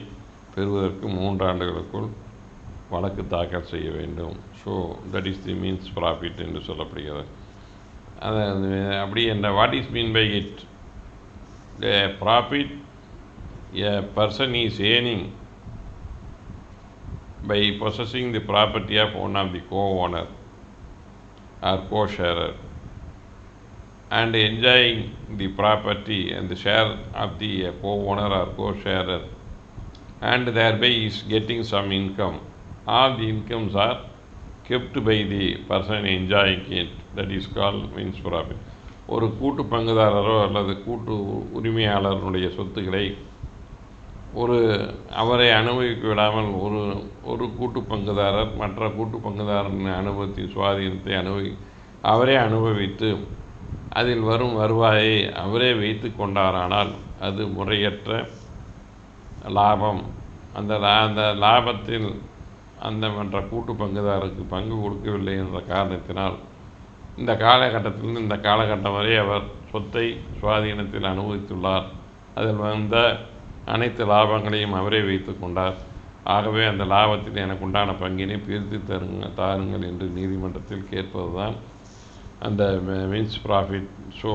பெறுவதற்கு 3 ஆண்டுகளுக்குள் வழக்கு தாக்கல் செய்ய வேண்டும். So that is the mesne profit என்று சொல்லப்படுகிறது. அப்படி என்ன what is mean by it? Profit a person is earning by possessing the property of one of the co-owner or co-sharer and enjoying the property and the share of the co-owner or co-sharer, and thereby is getting some income. All the incomes are kept by the person enjoying it. That is called means profit. ஒரு கூட்டு பங்குதாரரோ அல்லது கூட்டு உரிமையாளருடைய சொத்துக்களை அவரை அனுபவிக்க விடாமல் ஒரு கூட்டு பங்குதாரர் மற்ற கூட்டு பங்குதாரன் அனுபவத்தின் சுவாதீனத்தை அவரே அனுபவித்து அதில் வரும் வருவாயை அவரே வைத்து கொண்டாரானால் அது முறையற்ற லாபம். அந்த லாபத்தில் அந்த மற்ற கூட்டு பங்குதாரருக்கு பங்கு கொடுக்கவில்லை என்ற காரணத்தினால் இந்த காலகட்டத்திலிருந்து இந்த காலகட்டம் வரை அவர் சொத்தை சுவாதீனத்தில் அனுபவித்துள்ளார். அதில் வந்த அனைத்து லாபங்களையும் அவரே வைத்து கொண்டார். ஆகவே அந்த லாபத்தில் எனக்கு உண்டான பங்கினை பிரித்து தாருங்கள் என்று நீதிமன்றத்தில் கேட்பது தான் அந்த மீன்ஸ் ப்ராஃபிட். ஸோ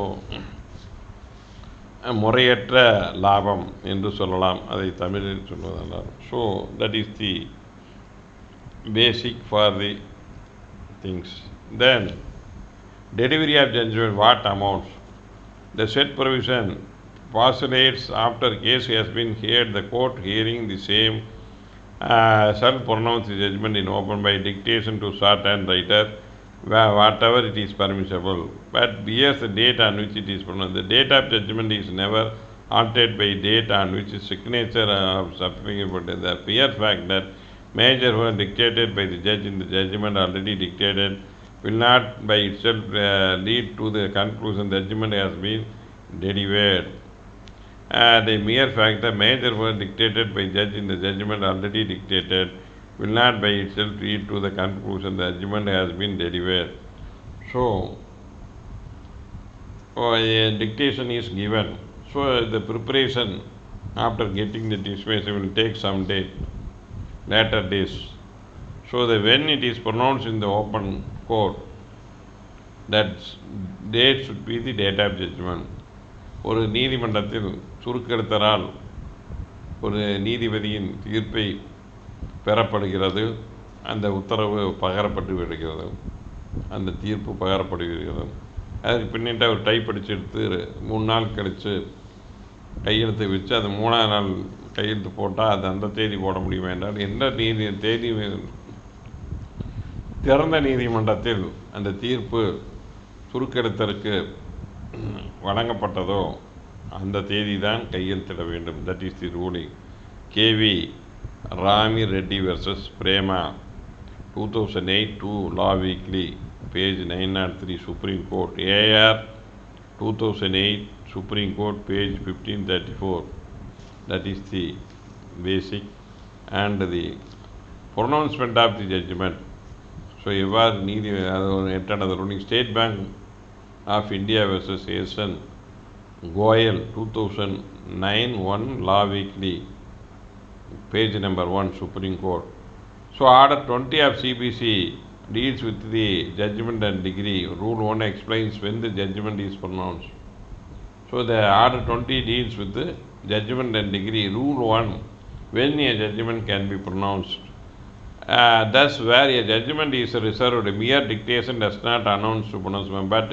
முறையற்ற லாபம் என்று சொல்லலாம், அதை தமிழில் சொல்வதெல்லாம். So that is the basic for the things. Then delivery of judgment, what amounts? The said provision postulates after case has been heard, the court hearing the same shall pronounce the judgment in open by dictation to certain writer, whatever it is permissible, but bears the date on which it is pronounced. The date of judgment is never altered by date on which the signature of supplicant. The mere fact that measures were dictated by the judge in the judgment already dictated will not by itself lead to the conclusion the judgment has been delivered. The mere fact that measures were dictated by judge in the judgment already dictated will not by itself lead to the conclusion the judgment has been delivered. So, a dictation is given. So, the preparation after getting the dismissal will take some later days. So, when it is pronounced in the open court, that date should be the date of judgment. ஒரு நீதிமன்றத்தில் சுருக்கெழுத்தரால் ஒரு நீதிபதியின் தீர்ப்பை பெறப்படுகிறது, அந்த உத்தரவு பகரப்பட்டு விடுகிறது, அந்த தீர்ப்பு பகரப்படுகிறது. அதுக்கு பின்னிட்டு அவர் டைப் அடித்து எடுத்து 3 நாள் கழித்து கையெழுத்து வச்சு அது 3ஆம் நாள் கையெழுத்து போட்டால் அது அந்த தேதி போட முடியுமா என்றால், எந்த தேதி திறந்த நீதிமன்றத்தில் அந்த தீர்ப்பு சுருக்கெழுத்தருக்கு வழங்கப்பட்டதோ அந்த தேதி தான் கையெழுத்திட வேண்டும். That is the ruling. KV Rami Reddy versus Prema 2008 2 Law Weekly, page 903, Supreme Court. AR 2008, Supreme Court, page 1534. That is the basic. And the pronouncement of the judgment. So எவ்வாறு நீதி அது ஒரு எட்டானது ruling State Bank of India versus ஏசன் Goyal 2009 1 law weekly page number 1 Supreme Court. So order 20 of CBC deals with the judgment and degree. Rule 1 explains when the judgment is pronounced. So the order 20 deals with the judgment and degree. Rule 1, when a judgment can be pronounced. Thus, where a judgment is reserved, mere dictation does not announce to pronouncement. But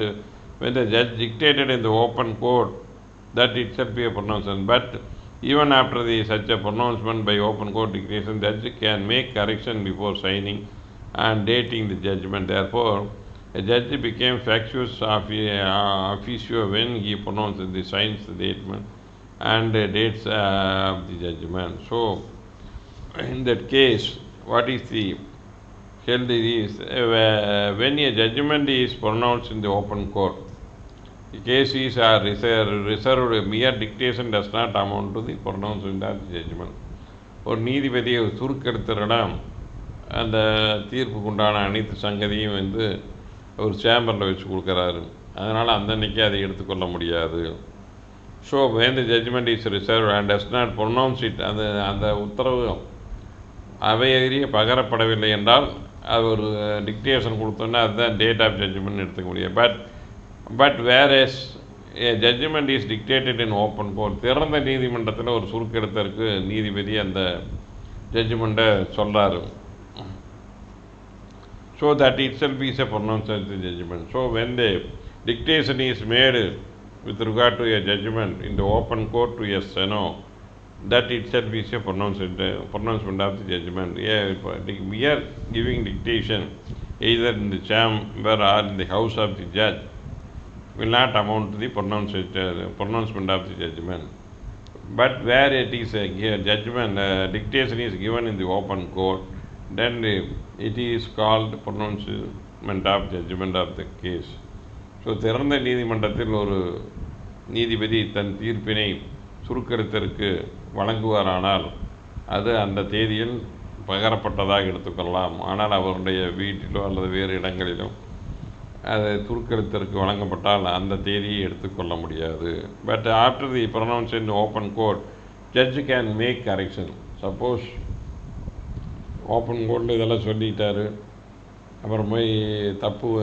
when the judge dictated in the open court, that itself be a pronouncement. But even after such a pronouncement by open court dictation, the judge can make correction before signing and dating the judgment. Therefore, a judge became factious officio when he pronounced the signs, the statement, and dates of the judgment. So, in that case, what is the held is when a judgment is pronounced in the open court, the cases are reserved. Mere dictation does not amount to the pronouncement of the judgment. ஒரு நீதிபதி சுருக்கெடுத்துடலாம் அந்த தீர்ப்புக்கு உண்டான அனைத்து சங்கதியும் ஒரு சேம்பரில் வச்சு கொடுக்குறாரு. அதனால் அன்னைக்கு அதை எடுத்துக்கொள்ள முடியாது. So when the judgment is reserved and does not pronounce it, அந்த உத்தரவு அவையறிய பகரப்படவில்லை என்றால் அது ஒரு டிக்டேஷன் கொடுத்தோன்னா அதுதான் டேட் ஆஃப் ஜட்ஜ்மெண்ட் எடுத்துக்க முடியும். But whereas a judgment is dictated in open court, திறந்த நீதிமன்றத்தில் ஒரு சுருக்கெடுத்தருக்கு நீதிபதி அந்த ஜட்ஜ்மெண்ட்டை சொல்கிறாரு. So that itself is a pronounced judgment. So when the dictation is made with regard to a judgment in the open court to a steno, that itself is a pronouncement of the judgment. We are giving dictation either in the chamber or in the house of the judge will not amount to the pronouncement of the judgment. But where it is a judgment, dictation is given in the open court, then it is called pronouncement of judgment of the case. So திறந்த நீதிமன்றத்தில் ஒரு நீதிபதி தன் தீர்ப்பினை சுருக்கெடுத்தற்கு வழங்குவாரானால் அது அந்த தேதியில் பகரப்பட்டதாக எடுத்துக்கொள்ளலாம். ஆனால் அவருடைய வீட்டிலோ அல்லது வேறு இடங்களிலோ அது சுருக்கெடுத்தற்கு வழங்கப்பட்டால் அந்த தேதியை எடுத்துக்கொள்ள முடியாது. But after the pronounce in open court, judge can make correction. Suppose open கோர்ட்டில் இதெல்லாம் சொல்லிட்டாரு, அப்புறம் போய்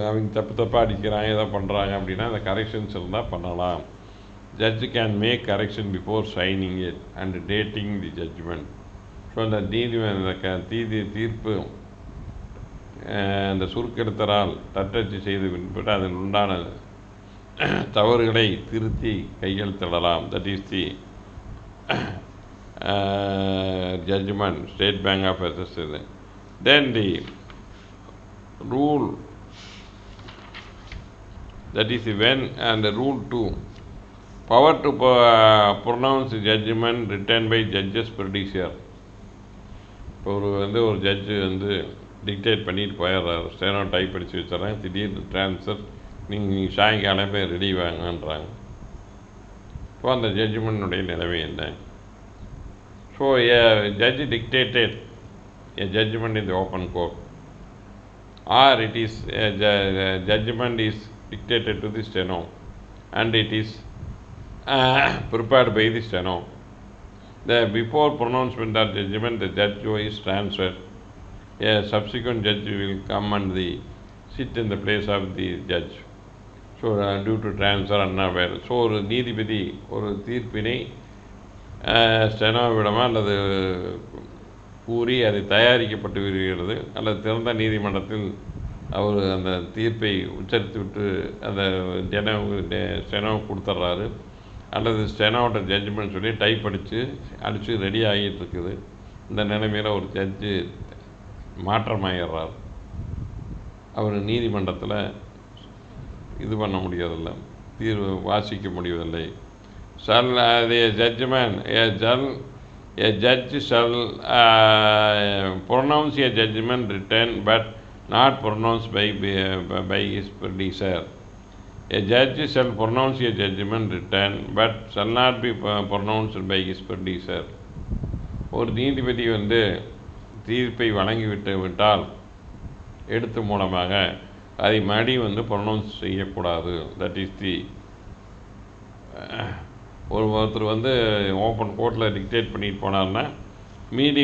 அவங்க தப்பாக அடிக்கிறாங்க, ஏதோ பண்ணுறாங்க அப்படின்னா அந்த கரெக்ஷன்ஸ் இருந்தால் பண்ணலாம். Judge can make correction before signing it and dating the judgment. So அந்த தீர்ப்பு அந்த சுருக்கெடுத்தரால் தட்டச்சு செய்து பின்பற்ற அதில் உண்டான தவறுகளை திருத்தி கையெழுத்திடலாம். That is the judgment State Bank of SS. Then the rule, that is when, and rule 2, power to pronounce judgment written by judge's predecessor. ஒரு ஜட்ஜு டிக்டேட் பண்ணிட்டு போயிடுறாரு, ஸ்டெனோ டைப் அடித்து வச்சிட்றாங்க, திடீர்னு ட்ரான்ஸ்ஃபர் நீங்கள் சாயங்காலமே ரெடி வாங்கன்றாங்க. ஸோ அந்த ஜட்ஜ்மெண்ட்டுடைய நிலைமை என்ன? So a judge dictated a judgment in the open court, or it is judgment is dictated to the steno and it is prepared by the steno. Before pronouncement of judgment, the judge is transferred. A subsequent judge will come and sit in the place of the judge. So due to transfer unaware. So ஒரு நீதிபதி ஒரு தீர்ப்பினை ஸ்டெனோவிடமா அல்லது கூறி அது தயாரிக்கப்பட்டு வருகிறது, அல்லது திறந்த நீதிமன்றத்தில் அவர் அந்த தீர்ப்பை உச்சரித்து விட்டு அந்த ஸ்டெனோ கொடுத்துட்றாரு, அல்லது ஸ்டெனோட ஜட்ஜ்மெண்ட் சொல்லி டைப் அடித்து ரெடி ஆகிட்டு இருக்குது. இந்த நிலைமையில் ஒரு ஜட்ஜு மாற்றமாகிடுறார். அவர் நீதிமன்றத்தில் இது பண்ண முடியவில்லை, தீர்வு வாசிக்க முடியவில்லை. A judge shall pronounce a judgment written but not pronounced by his predecessor. A judge shall pronounce a judgment written but shall not be pronounced by his predecessor. ஒரு நீதிபதி தீர்ப்பை விட்டால் எழுத்து மூலமாக அதை மறுபடியும் ப்ரொனவுன்ஸ் செய்யக்கூடாது. தட் இஸ் தி ஒருத்தர் ஓப்பன் கோர்ட்டில் டிக்டேட் பண்ணிட்டு போனார்னா மீதி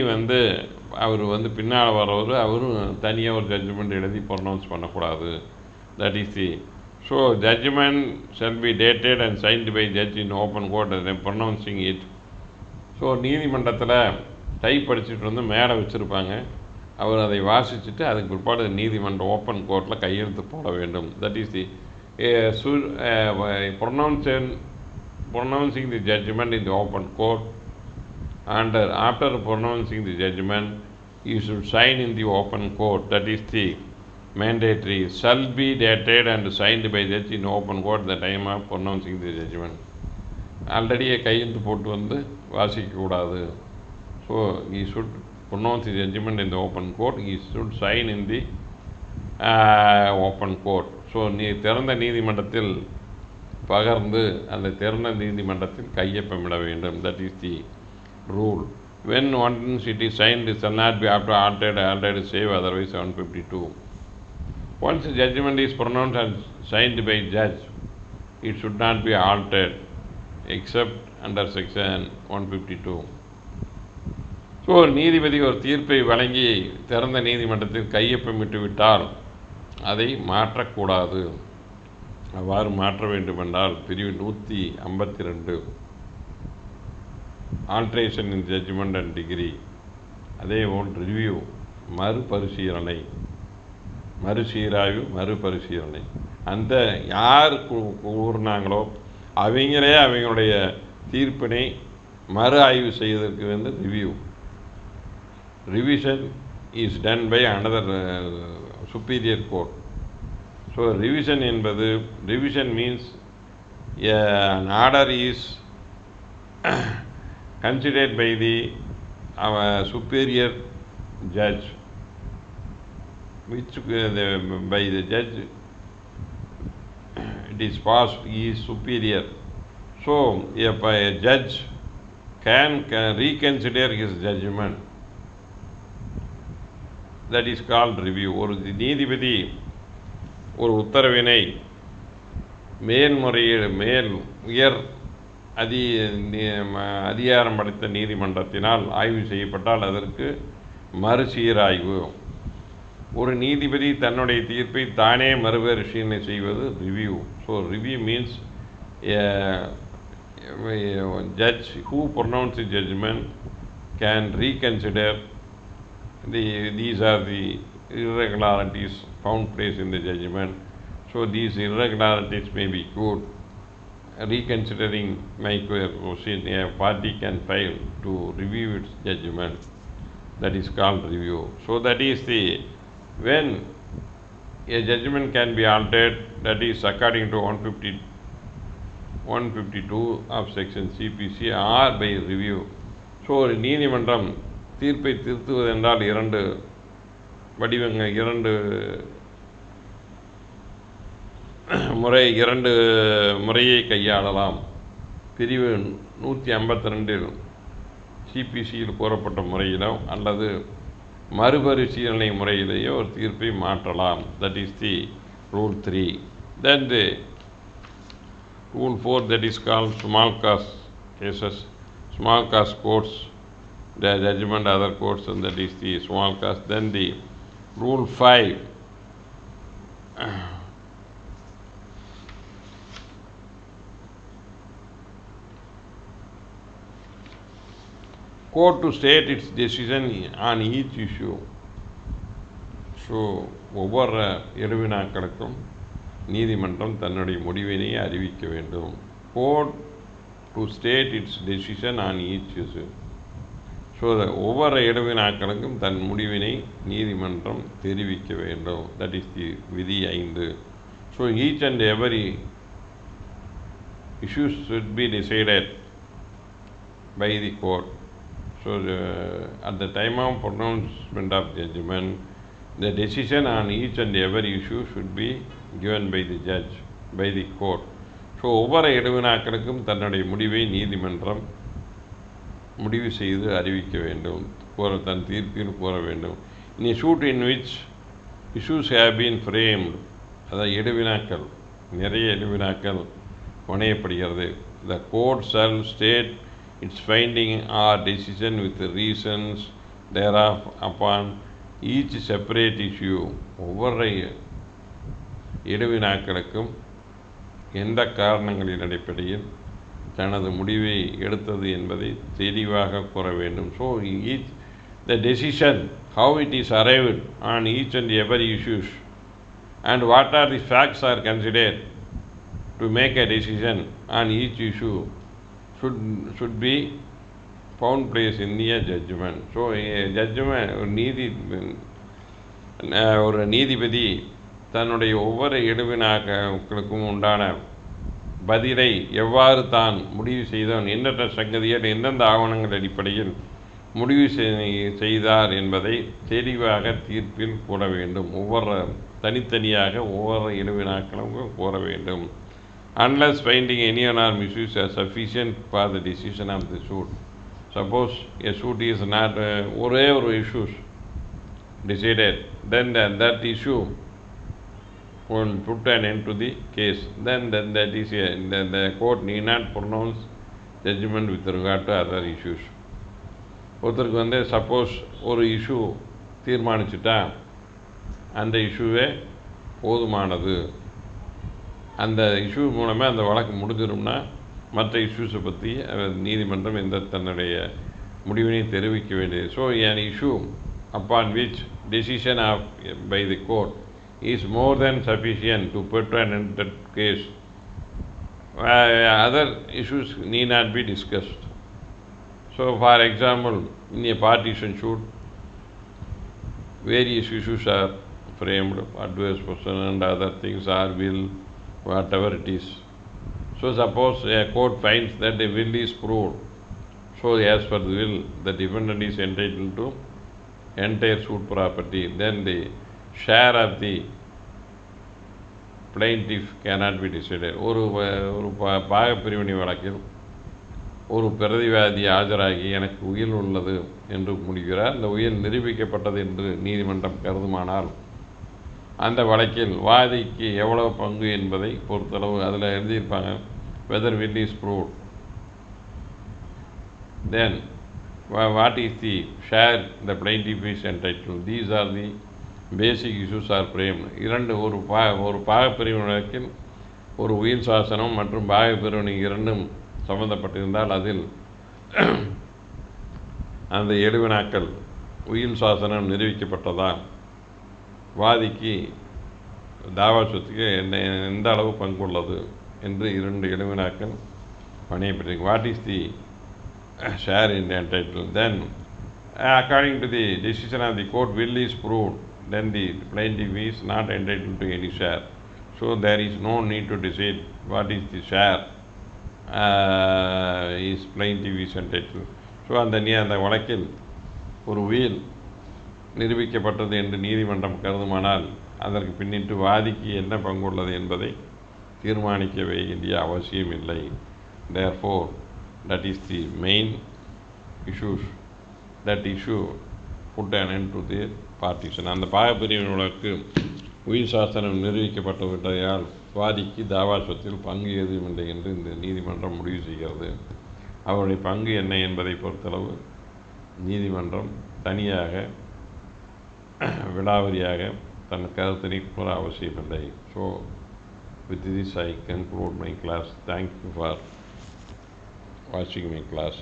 அவர் பின்னால் வர்றவர் அவரும் தனியாக ஒரு ஜட்ஜ்மெண்ட் எழுதி ப்ரொனவுன்ஸ் பண்ணக்கூடாது. That is the so judgment shall be dated and signed by judge in open court pronouncing it. So நீதிமன்றத்தில் டைப் அடிச்சுட்டு மேலே வச்சுருப்பாங்க. அவர் அதை வாசிச்சுட்டு அதுக்கு பிற்பாடு நீதிமன்றம் ஓப்பன் கோர்ட்டில் கையெழுத்து போட வேண்டும். That is the pronouncing the judgment in the open court, and after pronouncing the judgment you should sign in the open court. That is the mandatory. Shall be dated and signed by judge in open court the time of pronouncing the judgment. Already கையெழுத்து போட்டு வாசிக்கக்கூடாது. So he should pronounce the judgment in the open court. He should sign in the open court. So திறந்த நீதிமன்றத்தில் பகர்ந்து அந்த திறந்த நீதிமன்றத்தில் கையொப்பமிட வேண்டும். That is the rule. when once it is signed it shall not be after altered save otherwise 752. Once the judgment is pronounced and signed by judge, it should not be altered except under section 152. So நீதிபதி ஒரு தீர்ப்பை வழங்கி திறந்த நீதிமன்றத்தில் கையொப்பமிட்டு விட்டால் அதை மாற்றக்கூடாது. அவ்வாறு மாற்ற வேண்டுமென்றால் பிரிவு 152 alteration in judgment and decree, அதேபோல் ரிவ்யூ மறுபரிசீலனை, மறுசீராய்வு மறுபரிசீலனை. அந்த யார் கூறினாங்களோ அவங்களே அவங்களுடைய தீர்ப்பினை மறு ஆய்வு செய்வதற்கு review. Revision is done by another superior court. So revision என்பது, revision means an order is considered by the superior judge, which by the judge it is passed, he is superior. So if a judge can reconsider his judgment, that is called review. ஒரு நீதிபதி ஒரு உத்தரவினை உயர் அதிகாரம் படைத்த நீதிமன்றத்தினால் ஆய்வு செய்யப்பட்டால் அதற்கு மறுசீராய்வு. ஒரு நீதிபதி தன்னுடைய தீர்ப்பை தானே மறுபரிசீலனை செய்வது review. So review means judge who pronounced the judgment can reconsider these are the irregularities found place in the judgment. So these irregularities may be cured. Reconsidering my question, a party can file to review its judgment. That is called review. So that is the when a judgment can be altered, that is according to 152 of section CPC or by review. So ஒரு நீதிமன்றம் தீர்ப்பை திருத்துவதென்றால் இரண்டு முறையை கையாளலாம். பிரிவு 152 சிபிசியில் கூறப்பட்ட முறையிலோ அல்லது மறுபரிசீலனை முறையிலேயோ ஒரு தீர்ப்பை மாற்றலாம். That is the rule 3. Then the rule 4, that is called small cause cases, small cause courts, the judgment other courts, and that is the small cause. Then the rule 5, court to state its decision on each issue. So ஒவ்வொரு எழுவினாக்களுக்கும் நீதிமன்றம் தன்னுடைய முடிவினை அறிவிக்க வேண்டும். Court to state it's decision on each issue. So ஒவ்வொரு எழுவினாக்களுக்கும் தன் முடிவினை நீதிமன்றம் தெரிவிக்க வேண்டும். தட் இஸ் தி விதி 5. So each and every issues should be decided by the court. So at the time of pronouncement of judgment, the decision on each and every issue should be given by the judge, by the court. So ஒவ்வொரு எழுவினாக்களுக்கும் தன்னுடைய முடிவை நீதிமன்றம் முடிவு செய்து அறிவிக்க வேண்டும். தன் தீர்ப்பில் கூற வேண்டும். In a suit in which issues have been framed, அதாவது எடுவினாக்கள், நிறைய எடுவினாக்கள் புனையப்படுகிறது. The court shall state its finding or decision with the reasons thereof upon each separate issue. ஒவ்வொரு எடுவினாக்களுக்கும் எந்த காரணங்களின் அடிப்படையில் தனது முடிவை எடுத்தது என்பதை தெளிவாக கூற வேண்டும். So the decision, how it is arrived on each and every issues, and what are the facts are considered to make a decision on each issue should be found place in the judgment. So judgment, ஒரு நீதிபதி தன்னுடைய ஒவ்வொரு எடுவினாக்களுக்கும் உண்டான பதிலை எவ்வாறு தான் முடிவு செய்தான், எந்தெந்த சங்கதிகள் எந்தெந்த ஆவணங்கள் அடிப்படையில் முடிவு செய்தார் என்பதை தெளிவாக தீர்ப்பில் கூற வேண்டும். ஒவ்வொரு தனித்தனியாக ஒவ்வொரு எடுவினாக்களும் கூற வேண்டும். Unless finding any one of issues are sufficient for the decision of the suit. Suppose a suit is not ஒரே ஒரு issues decided, then that issue will put an end to the case. Then that is the court need not pronounce judgment with regard to other issues. ஒருத்தருக்கு suppose ஒரு issue தீர்மானிச்சுட்டா அந்த இஷ்யூவே போதுமானது, அந்த issue மூலமாக அந்த வழக்கு முடிஞ்சிடும்னா மற்ற இஷ்யூஸை பற்றி நீதிமன்றம் எந்த தன்னுடைய முடிவினை தெரிவிக்க வேண்டியது. So an issue upon which decision of by the court is more than sufficient to put an end to the case. Other issues need not be discussed. So for example, in a partition suit, various issues are framed, adverse possession and other things are will, whatever it is. So suppose a court finds that the will is proved, so as per the will the defendant is entitled to entire suit property, then the share of the plaintiff cannot be decided. ஒரு பாகப்பிரிவினை வழக்கில் ஒரு பிரதிவாதி ஆஜராகி எனக்கு உயில் உள்ளது என்று முடிகிறார். அந்த உயில் நிரூபிக்கப்பட்டது என்று நீதிமன்றம் கருதுமானால் அந்த வழக்கில் வாதிக்கு எவ்வளவு பங்கு என்பதை பொறுத்தளவு அதில் எழுதியிருப்பாங்க. whether will is proved, then what is the share the plaintiff is entitled. These are the basic issues are framed. ஒரு பாகப்பிரிவினை வழக்கில் ஒரு உயில் சாசனம் மற்றும் பாகப்பிரிவினை இரண்டும் சம்பந்தப்பட்டிருந்தால் அதில் அந்த எடுவினாக்கள் உயில் சாசனம் நிரூபிக்கப்பட்டதால் வாதிக்கு தாவா சொத்துக்கு எந்த அளவு பங்குள்ளது என்று இரண்டு எடுவினாக்கள் பணியப்பட்டிருக்கு. What is the share in entitled. Then according to the decision of the court, will is proved, then the plaintiff is not entitled to any share. So there is no need to decide what is the share is plaintiff is entitled. So அந்த வழக்கில் ஒரு உயில் நிரூபிக்கப்பட்டது என்று நீதிமன்றம் கருதுமானால் அதற்கு பின்னிட்டு வாதிக்கு என்ன பங்குள்ளது என்பதை தீர்மானிக்க வேண்டிய அவசியம் இல்லை. Therefore, that is the main issues. That issue put an end to the partition. அந்த பாகப்பிரிவினை வழக்கு உயில் சாசனம் நிரூபிக்கப்பட்டுவிட்டதால் வாதிக்கு தாவா சொத்தில் பங்கு எதுவும் இல்லை என்று இந்த நீதிமன்றம் முடிவு செய்கிறது. அவருடைய பங்கு என்ன என்பதை பொறுத்தளவு நீதிமன்றம் தனியாக விலாவரியாக தன் கருத்தினை கூற அவசியமில்லை. So with this I conclude my class. Thank you for watching my class.